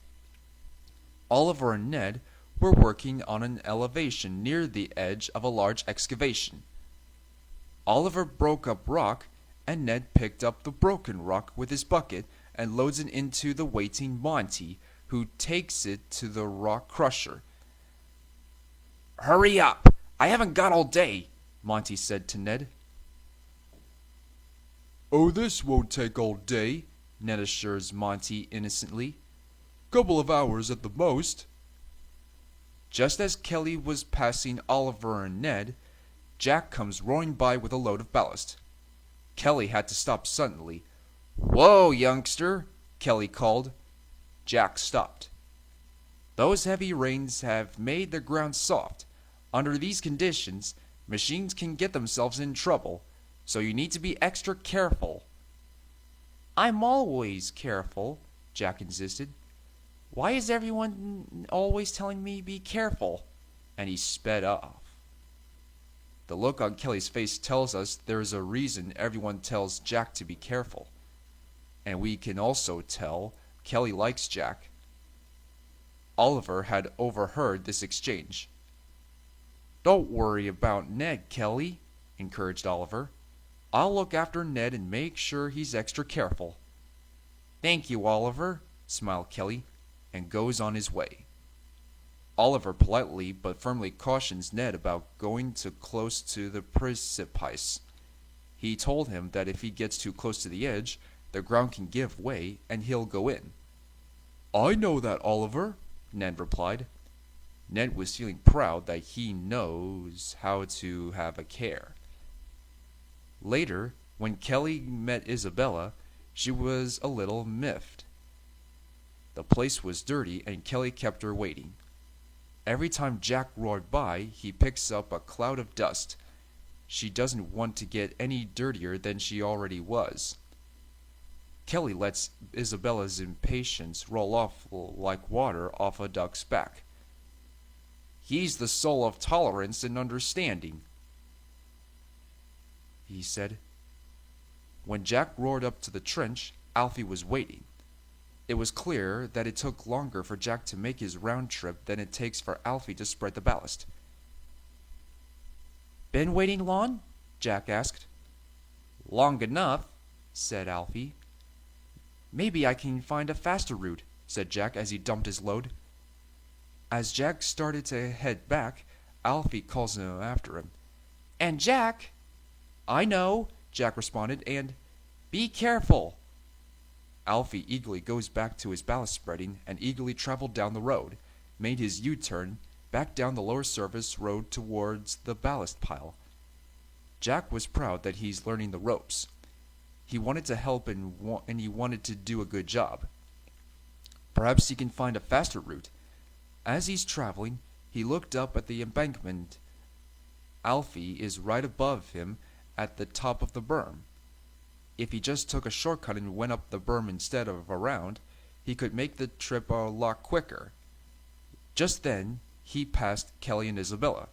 Oliver and Ned were working on an elevation near the edge of a large excavation. Oliver broke up rock, and Ned picked up the broken rock with his bucket and loads it into the waiting Monty, who takes it to the rock crusher. "Hurry up! I haven't got all day," Monty said to Ned. "Oh, this won't take all day," Ned assures Monty innocently. "Couple of hours at the most." Just as Kelly was passing Oliver and Ned, Jack comes roaring by with a load of ballast. Kelly had to stop suddenly. "Whoa, youngster," Kelly called. Jack stopped. Those heavy rains have made the ground soft. Under these conditions, machines can get themselves in trouble, so you need to be extra careful. "I'm always careful," Jack insisted. "Why is everyone always telling me be careful?" And he sped off. The look on Kelly's face tells us there is a reason everyone tells Jack to be careful. And we can also tell Kelly likes Jack. Oliver had overheard this exchange. "Don't worry about Ned, Kelly," encouraged Oliver. "I'll look after Ned and make sure he's extra careful." "Thank you, Oliver," smiled Kelly, and goes on his way. Oliver politely but firmly cautions Ned about going too close to the precipice. He told him that if he gets too close to the edge, the ground can give way and he'll go in. "I know that, Oliver," Ned replied. Ned was feeling proud that he knows how to have a care. Later, when Kelly met Isobella, she was a little miffed. The place was dirty and Kelly kept her waiting. Every time Jack roared by, he picks up a cloud of dust. She doesn't want to get any dirtier than she already was. Kelly lets Isobella's impatience roll off like water off a duck's back. "He's the soul of tolerance and understanding," he said. When Jack roared up to the trench, Alfie was waiting. It was clear that it took longer for Jack to make his round trip than it takes for Alfie to spread the ballast. "Been waiting long?" Jack asked. "Long enough," said Alfie. "Maybe I can find a faster route," said Jack as he dumped his load. As Jack started to head back, Alfie calls him after him. "And Jack!" "I know," Jack responded, "and be careful." Alfie eagerly goes back to his ballast spreading and eagerly traveled down the road, made his U-turn, back down the lower surface road towards the ballast pile. Jack was proud that he's learning the ropes. He wanted to help and he wanted to do a good job. Perhaps he can find a faster route. As he's traveling, he looked up at the embankment. Alfie is right above him at the top of the berm. If he just took a shortcut and went up the berm instead of around, he could make the trip a lot quicker. Just then, he passed Kelly and Isobella.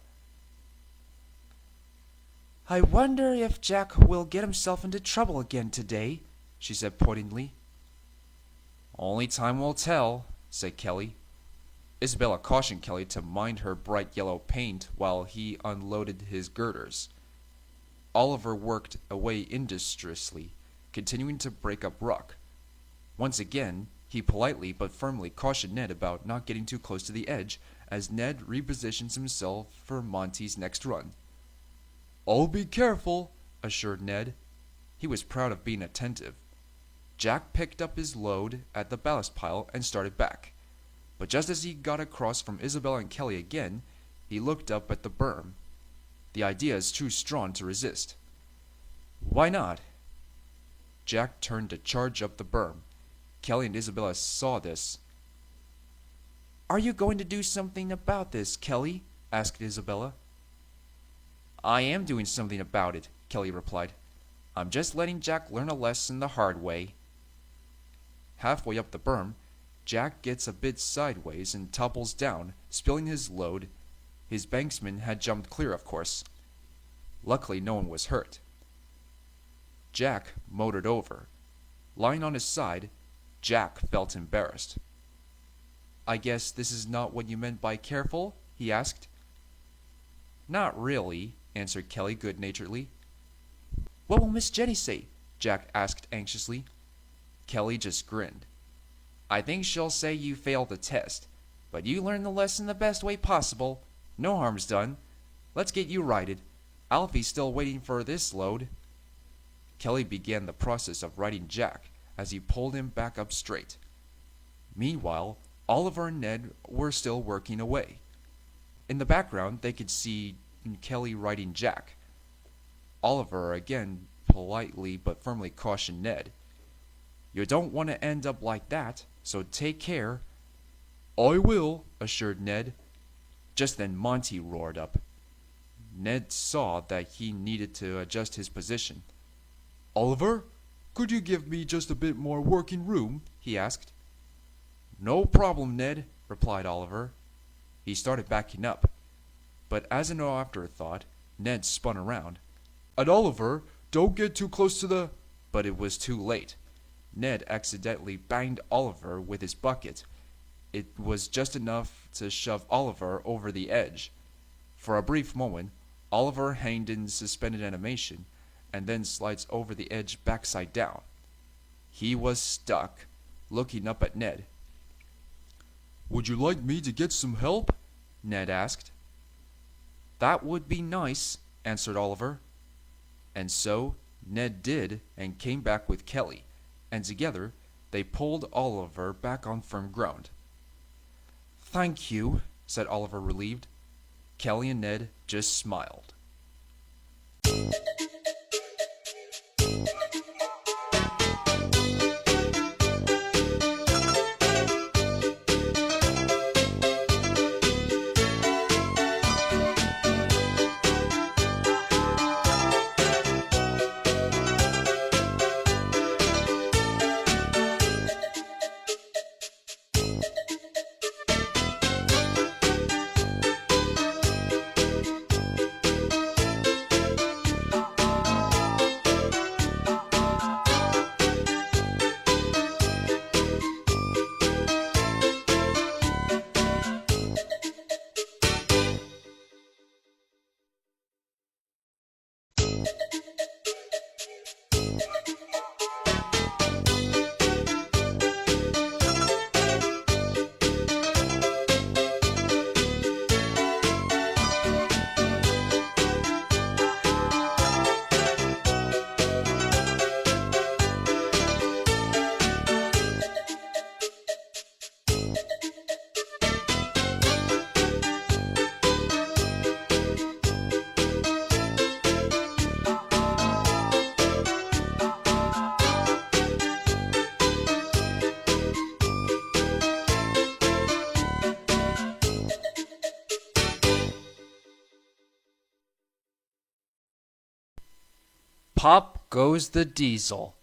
I wonder if Jack will get himself into trouble again today, she said pointedly.
Only time will tell, said Kelly. Isobella cautioned Kelly to mind her bright yellow paint while he unloaded his girders. Oliver worked away industriously, continuing to break up rock. Once again, he politely but firmly cautioned Ned about not getting too close to the edge as Ned repositions himself for Monty's next run. "I'll be careful," assured Ned. He was proud of being attentive. Jack picked up his load at the ballast pile and started back. But just as he got across from Isobella and Kelly again, he looked up at the berm. The idea is too strong to resist. Why not? Jack turned to charge up the berm. Kelly and Isobella saw this.
Are you going to do something about this, Kelly? Asked Isobella.
I am doing something about it, Kelly replied. I'm just letting Jack learn a lesson the hard way. Halfway up the berm, Jack gets a bit sideways and topples down, spilling his load. His banksman had jumped clear, of course. Luckily, no one was hurt. Jack motored over. Lying on his side, Jack felt embarrassed. I guess this is not what you meant by careful? He asked. Not really, answered Kelly good-naturedly.
What will Miss Jenny say?
Jack asked anxiously. Kelly just grinned. I think she'll say you failed the test, but you learned the lesson the best way possible. No harm's done. Let's get you righted. Alfie's still waiting for this load. Kelly began the process of righting Jack as he pulled him back up straight. Meanwhile, Oliver and Ned were still working away. In the background, they could see Kelly righting Jack. Oliver again politely but firmly cautioned Ned. You don't want to end up like that, so take care. I will, assured Ned. Just then Monty roared up. Ned saw that he needed to adjust his position. Oliver, could you give me just a bit more working room? He asked. No problem, Ned, replied Oliver. He started backing up. But as an afterthought, Ned spun around. And Oliver, don't get too close to the... But it was too late. Ned accidentally banged Oliver with his bucket. It was just enough to shove Oliver over the edge. For a brief moment, Oliver hanged in suspended animation, and then slides over the edge backside down. He was stuck, looking up at Ned. Would you like me to get some help? Ned asked. That would be nice, answered Oliver. And so Ned did and came back with Kelly, and together they pulled Oliver back on firm ground. Thank you, said Oliver relieved. Kelly and Ned just smiled. Pop Goes the Diesel.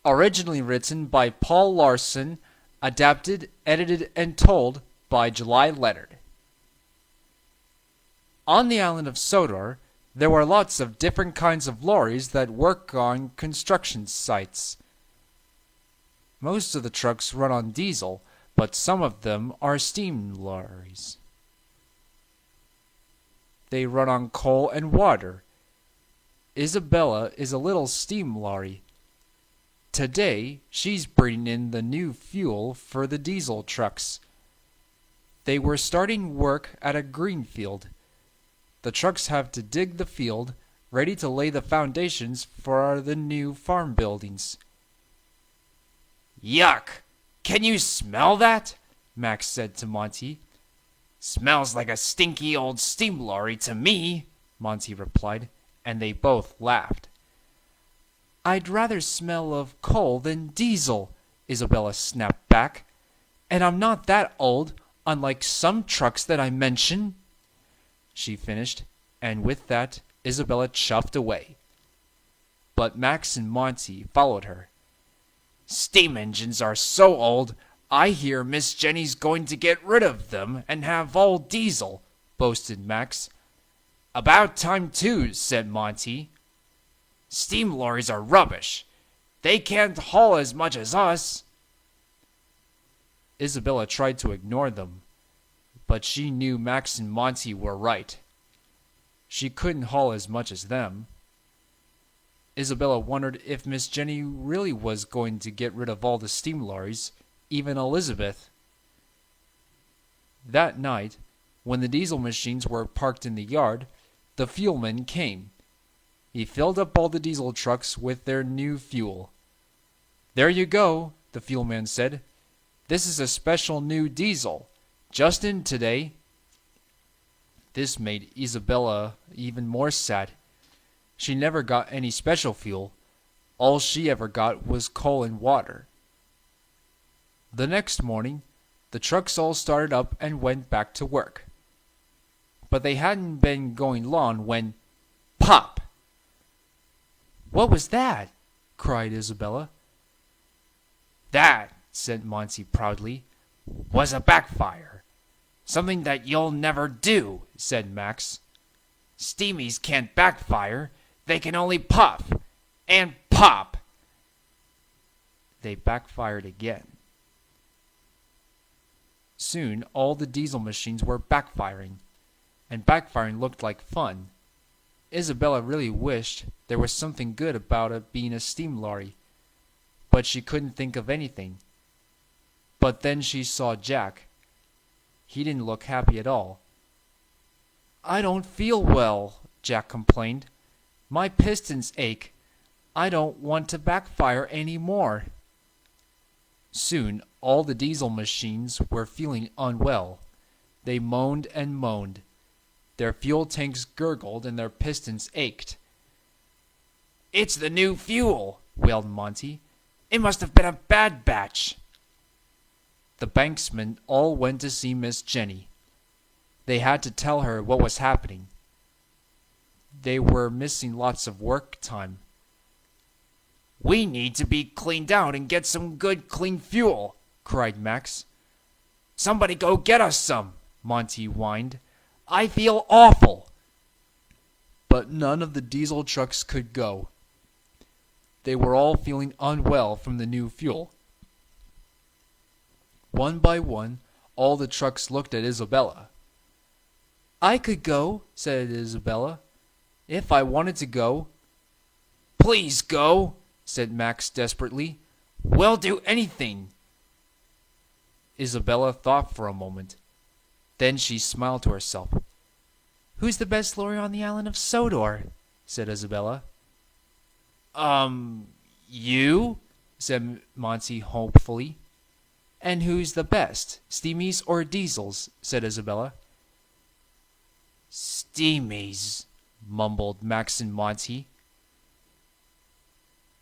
Originally written by Paul Larson, adapted, edited, and told by July Leonard. On the island of Sodor, there were lots of different kinds of lorries that work on construction sites. Most of the trucks run on diesel, but some of them are steam lorries. They run on coal and water. Isobella is a little steam lorry. Today, she's bringing in the new fuel for the diesel trucks. They were starting work at a green field. The trucks have to dig the field, ready to lay the foundations for the new farm buildings. Yuck! Can you smell that? Max said to Monty. Smells like a stinky old steam lorry to me, Monty replied, and they both laughed. I'd rather smell of coal than diesel, Isobella snapped back. And I'm not that old, unlike some trucks that I mention, she finished, and with that, Isobella chuffed away. But Max and Monty followed her. Steam engines are so old, I hear Miss Jenny's going to get rid of them and have all diesel, boasted Max. About time too, said Monty. Steam lorries are rubbish. They can't haul as much as us. Isobella tried to ignore them, but she knew Max and Monty were right. She couldn't haul as much as them. Isobella wondered if Miss Jenny really was going to get rid of all the steam lorries, even Elizabeth. That night, when the diesel machines were parked in the yard, the fuelman came. He filled up all the diesel trucks with their new fuel. There you go, the fuelman said. This is a special new diesel, just in today. This made Isobella even more sad. She never got any special fuel. All she ever got was coal and water. The next morning, the trucks all started up and went back to work. But they hadn't been going long when, pop! What was that? Cried Isobella. That, said Monty proudly, was a backfire. Something that you'll never do, said Max. Steamies can't backfire. They can only puff and pop. They backfired again. Soon all the diesel machines were backfiring, and backfiring looked like fun. Isobella really wished there was something good about it being a steam lorry, but she couldn't think of anything. But then she saw Jack. He didn't look happy at all. I don't feel well, Jack complained. My pistons ache. I don't want to backfire any more. Soon all the diesel machines were feeling unwell. They moaned and moaned. Their fuel tanks gurgled and their pistons ached. It's the new fuel, wailed Monty. It must have been a bad batch. The banksmen all went to see Miss Jenny. They had to tell her what was happening. They were missing lots of work time. We need to be cleaned out and get some good clean fuel, cried Max. Somebody go get us some, Monty whined. I feel awful. But none of the diesel trucks could go. They were all feeling unwell from the new fuel. One by one, all the trucks looked at Isobella. I could go, said Isobella, if I wanted to go. Please go, said Max desperately. We'll do anything. Isobella thought for a moment. Then she smiled to herself. Who's the best lawyer on the island of Sodor? Said Isobella. You? Said Monty hopefully. And who's the best, steamies or diesels? Said Isobella. Steamies, mumbled Max and Monty.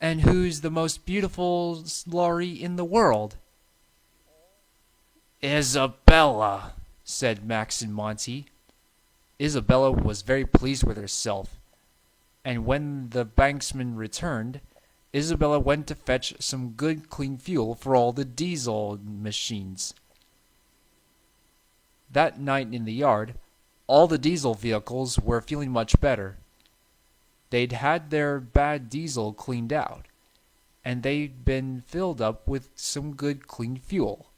And who's the most beautiful lorry in the world? Isobella, said Max and Monty. Isobella was very pleased with herself, and when the banksman returned, Isobella went to fetch some good clean fuel for all the diesel machines. That night in the yard, all the diesel vehicles were feeling much better. They'd had their bad diesel cleaned out, and they'd been filled up with some good clean fuel.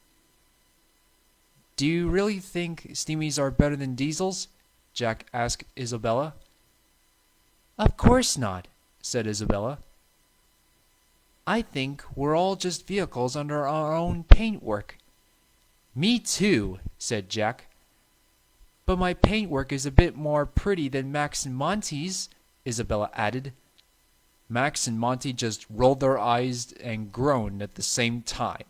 "Do you really think steamies are better than diesels?" Jack asked Isobella. "Of course not," said Isobella. "I think we're all just vehicles under our own paintwork." "Me too," said Jack. "But my paintwork is a bit more pretty than Max and Monty's," Isobella added. Max and Monty just rolled their eyes and groaned at the same time.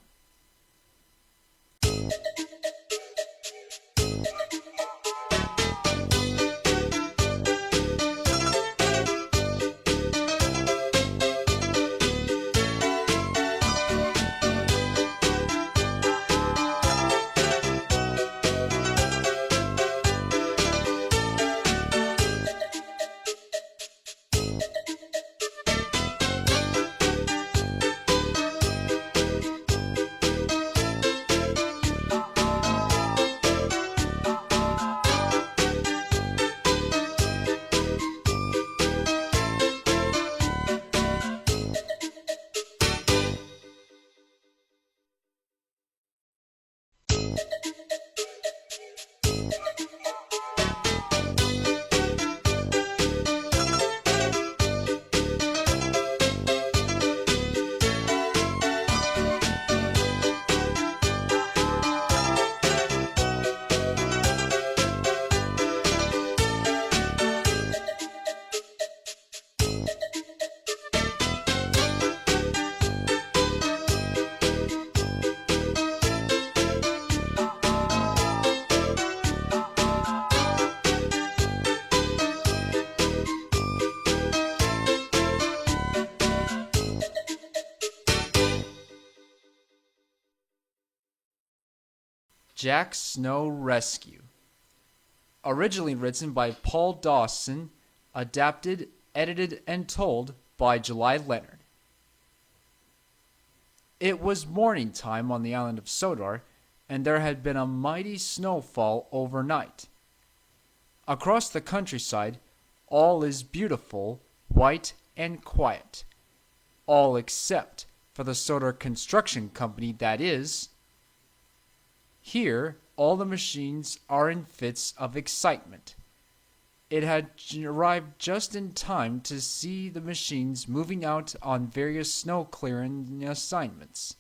Jack's Snow Rescue. Originally written by Paul Dawson, adapted, edited, and told by July Leonard. It was morning time on the island of Sodor, and there had been a mighty snowfall overnight. Across the countryside, all is beautiful, white, and quiet. All except for the Sodor Construction Company, that is. Here, all the machines are in fits of excitement. It had arrived just in time to see the machines moving out on various snow clearing assignments.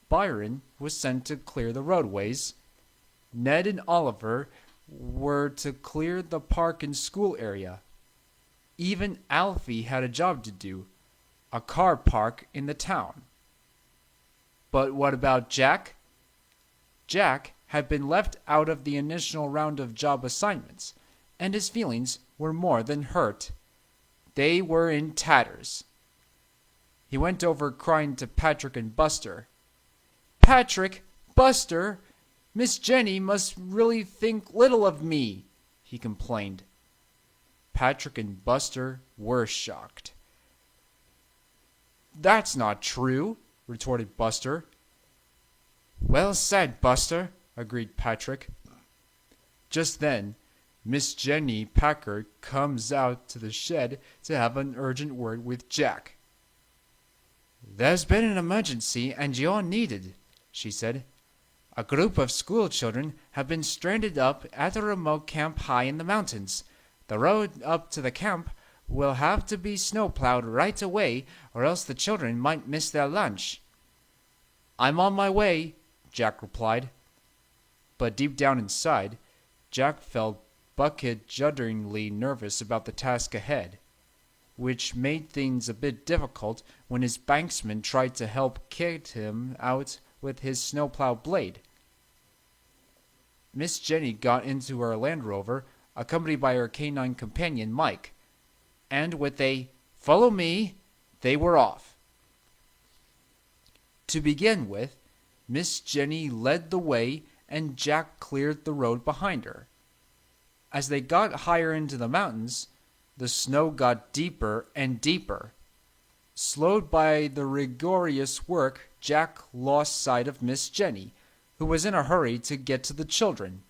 Byron was sent to clear the roadways. Ned and Oliver were to clear the park and school area. Even Alfie had a job to do, a car park in the town. But what about Jack? Jack had been left out of the initial round of job assignments, and his feelings were more than hurt. They were in tatters. He went over crying to Patrick and Buster. "Patrick, Buster, Miss Jenny must really think little of me," he complained. Patrick and Buster were shocked. "That's not true," retorted Buster. "Well said, Buster," agreed Patrick. Just then, Miss Jenny Packer comes out to the shed to have an urgent word with Jack. "There's been an emergency, and you're needed," she said. "A group of school children have been stranded up at a remote camp high in the mountains. The road up to the camp will have to be snowplowed right away, or else the children might miss their lunch." "I'm on my way," Jack replied. But deep down inside, Jack felt bucket-judderingly nervous about the task ahead, which made things a bit difficult when his banksman tried to help kit him out with his snowplow blade. Miss Jenny got into her Land Rover, accompanied by her canine companion Mike, and with a "Follow me," they were off. To begin with, Miss Jenny led the way, and Jack cleared the road behind her. As they got higher into the mountains, The snow got deeper and deeper. Slowed by the rigorous work, Jack lost sight of Miss Jenny, who was in a hurry to get to the children.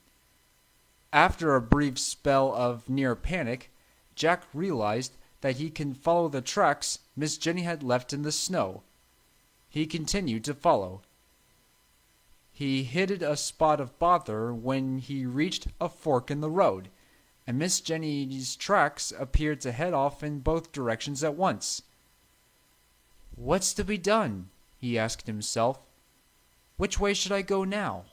After a brief spell of near panic, Jack realized that he can follow the tracks Miss Jenny had left in the snow. He continued to follow. He hit a spot of bother when he reached a fork in the road, and Miss Jenny's tracks appeared to head off in both directions at once. "What's to be done?" he asked himself. "Which way should I go now?"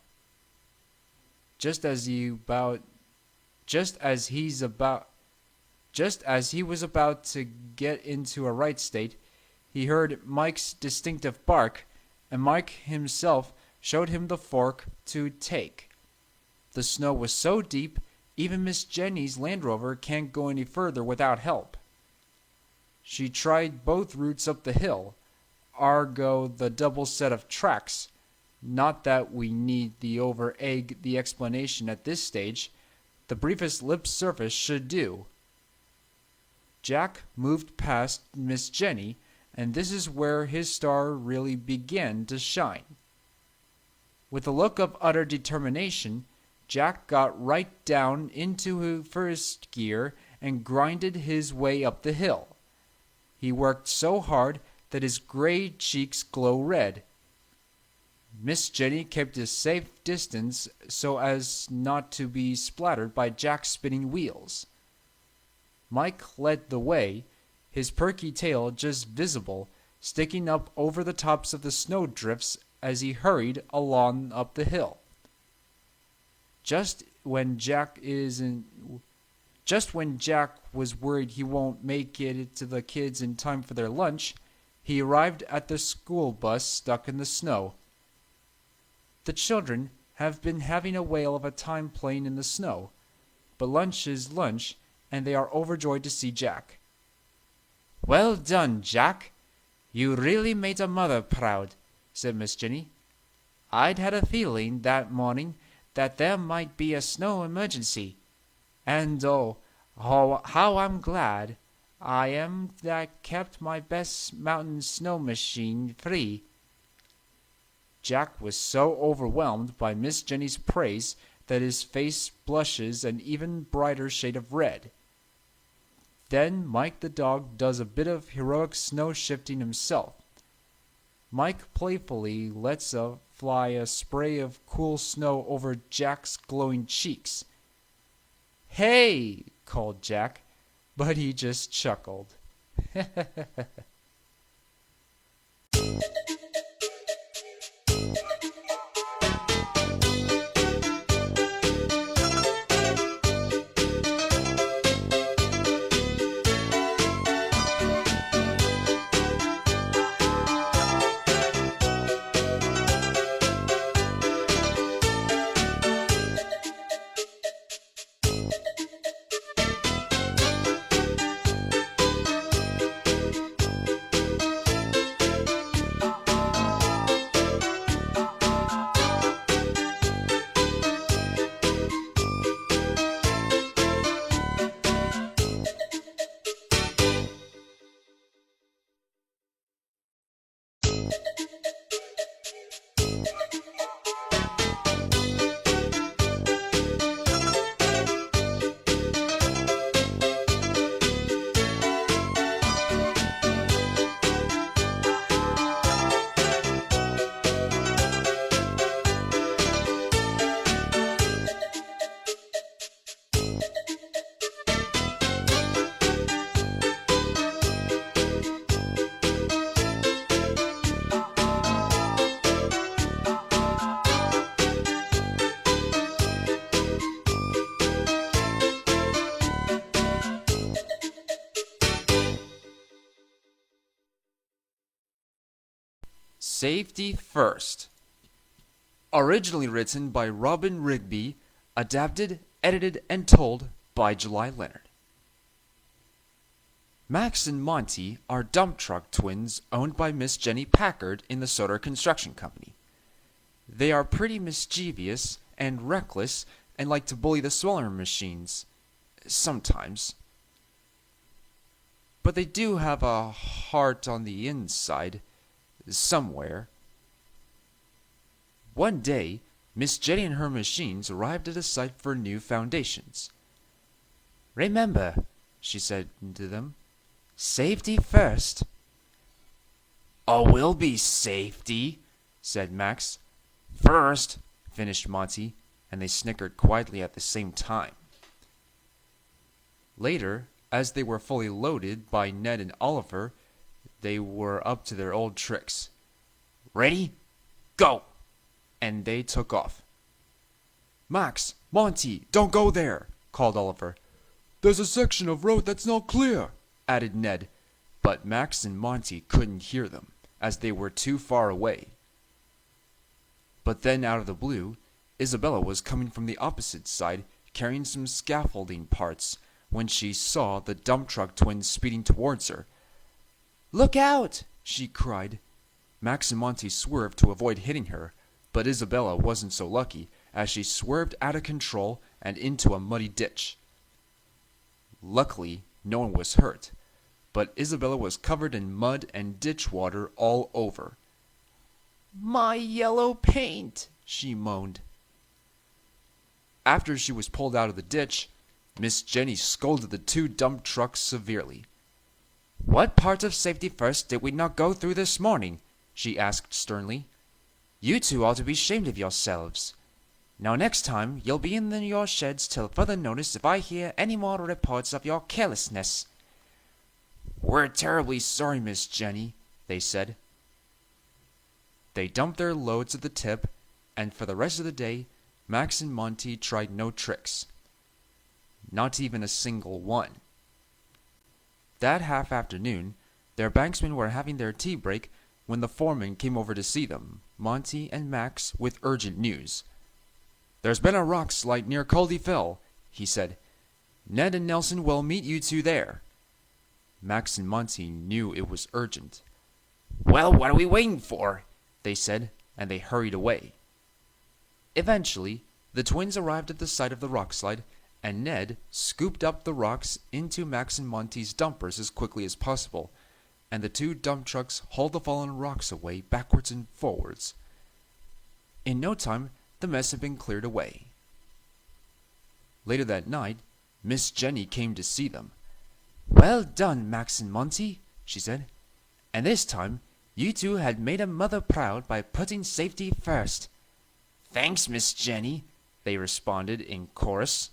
Just as he was about to get into a right state, he heard Mike's distinctive bark, and Mike himself showed him the fork to take. The snow was so deep, even Miss Jenny's Land Rover can't go any further without help. She tried both routes up the hill, ergo the double set of tracks. Not that we need the over-egg the explanation at this stage. The briefest lip surface should do. Jack moved past Miss Jenny, and this is where his star really began to shine. With a look of utter determination, Jack got right down into first gear and grinded his way up the hill. He worked so hard that his gray cheeks glow red. Miss Jenny kept a safe distance so as not to be splattered by Jack's spinning wheels. Mike led the way, his perky tail just visible, sticking up over the tops of the snowdrifts as he hurried along up the hill. Just when Jack was worried he won't make it to the kids in time for their lunch, he arrived at the school bus stuck in the snow. The children have been having a whale of a time playing in the snow, but lunch is lunch, and they are overjoyed to see Jack. "Well done, Jack. You really made a mother proud," said Miss Jenny. "I'd had a feeling that morning that there might be a snow emergency, and how I'm glad I am that kept my best mountain snow machine free." Jack was so overwhelmed by Miss Jenny's praise that his face blushes an even brighter shade of red. Then Mike the dog does a bit of heroic snow shifting himself. Mike playfully lets fly a spray of cool snow over Jack's glowing cheeks. "Hey!" called Jack, but he just chuckled. Safety First. Originally written by Robin Rigby, adapted, edited, and told by July Leonard. Max and Monty are dump truck twins owned by Miss Jenny Packard in the Sodor Construction Company. They are pretty mischievous and reckless and like to bully the smaller machines. Sometimes. but they do have a heart on the inside, somewhere. One day, Miss Jenny and her machines arrived at a site for new foundations. "Remember," she said to them, "safety first." "Oh, we'll be safety," said Max. "First," finished Monty, and they snickered quietly at the same time. Later, as they were fully loaded by Ned and Oliver, they were up to their old tricks. "Ready? Go!" And they took off. "Max, Monty, don't go there," called Oliver. "There's a section of road that's not clear," added Ned, but Max and Monty couldn't hear them, as they were too far away. But then out of the blue, Isobella was coming from the opposite side, carrying some scaffolding parts, when she saw the dump truck twins speeding towards her. "Look out!" she cried. Max and Monty swerved to avoid hitting her, but Isobella wasn't so lucky, as she swerved out of control and into a muddy ditch. Luckily, no one was hurt, but Isobella was covered in mud and ditch water all over. "My yellow paint!" she moaned. After she was pulled out of the ditch, Miss Jenny scolded the two dump trucks severely. "What part of safety first did we not go through this morning?" she asked sternly. "You two ought to be ashamed of yourselves. Now next time you'll be in your sheds till further notice if I hear any more reports of your carelessness." "We're terribly sorry, Miss Jenny," they said. They dumped their loads at the tip, and for the rest of the day, Max and Monty tried no tricks. Not even a single one. That half-afternoon, their banksmen were having their tea break when the foreman came over to see them, Monty and Max, with urgent news. "There's been a rock slide near Caldy Fell," he said. "Ned and Nelson will meet you two there." Max and Monty knew it was urgent. "Well, what are we waiting for?" they said, and they hurried away. Eventually, the twins arrived at the site of the rock slide, and Ned scooped up the rocks into Max and Monty's dumpers as quickly as possible, and the two dump trucks hauled the fallen rocks away backwards and forwards. In no time, the mess had been cleared away. Later that night, Miss Jenny came to see them. "Well done, Max and Monty," she said. "And this time, you two had made a mother proud by putting safety first." "Thanks, Miss Jenny," they responded in chorus.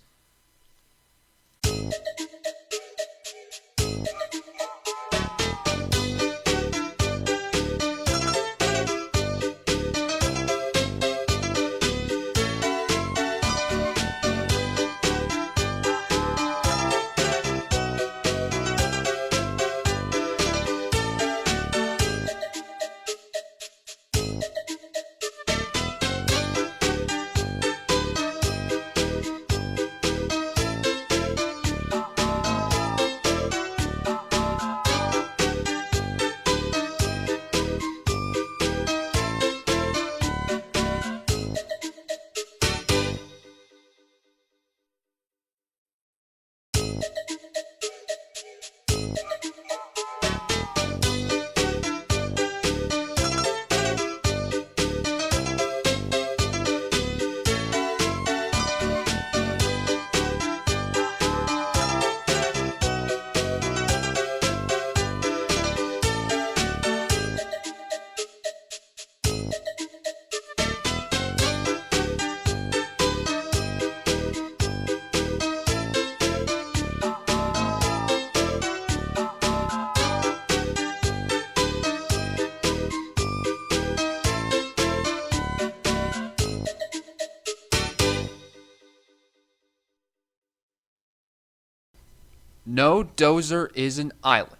No Dozer is an Island.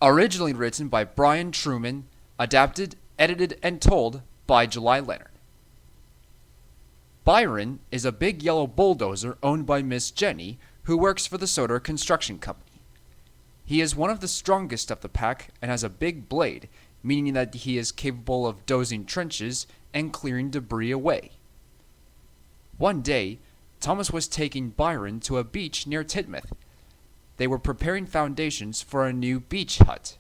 Originally written by Brian Truman, adapted, edited, and told by July Leonard. Byron is a big yellow bulldozer owned by Miss Jenny, who works for the Sodor Construction Company. He is one of the strongest of the pack and has a big blade, meaning that he is capable of dozing trenches and clearing debris away. One day, Thomas was taking Byron to a beach near Tidmouth. they were preparing foundations for a new beach hut.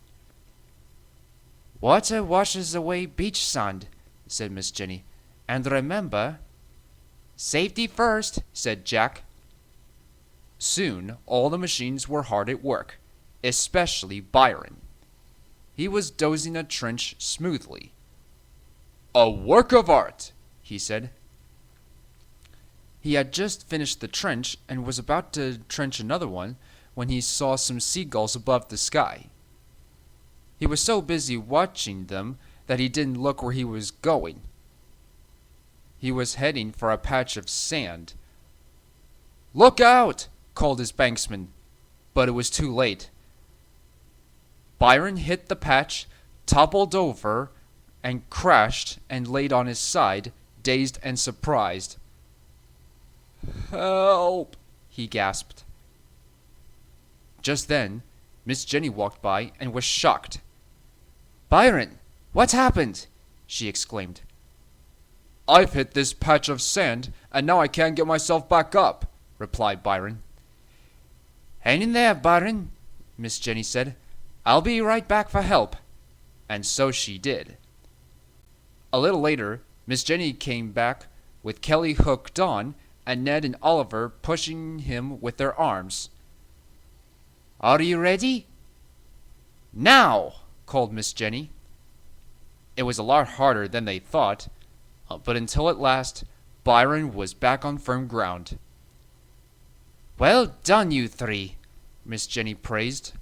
"Water washes away beach sand," said Miss Jenny. "And remember—"
"Safety first," said Jack. Soon all the machines were hard at work, especially Byron. He was dozing a trench smoothly. "A work of art," he said. He had just finished the trench and was about to trench another one when he saw some seagulls above the sky. He was so busy watching them that he didn't look where he was going. He was heading for a patch of sand. "Look out!" called his banksman, but it was too late. Byron hit the patch, toppled over, and crashed and laid on his side, dazed and surprised. "Help!" he gasped. Just then, Miss Jenny walked by and was shocked.
"Byron, what's happened?" she exclaimed.
"I've hit this patch of sand, and now I can't get myself back up," replied Byron.
"Hang in there, Byron," Miss Jenny said. "I'll be right back for help."
And so she did. A little later, Miss Jenny came back with Kelly hooked on and Ned and Oliver pushing him with their arms.
"Are you ready?"
"Now!" called Miss Jenny. It was a lot harder than they thought, but until at last, Byron was back on firm ground.
"Well done, you three," Miss Jenny praised.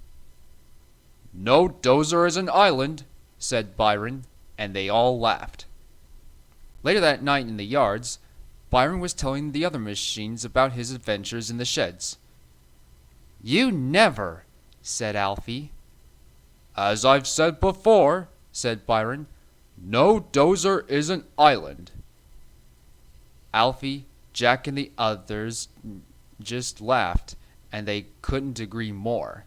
"No dozer is an island," said Byron, and they all laughed. Later that night in the yards, Byron was telling the other machines about his adventures in the sheds.
"You never," said Alfie.
"As I've said before," said Byron, "no dozer is an island." Alfie, Jack, and the others just laughed, and they couldn't agree more.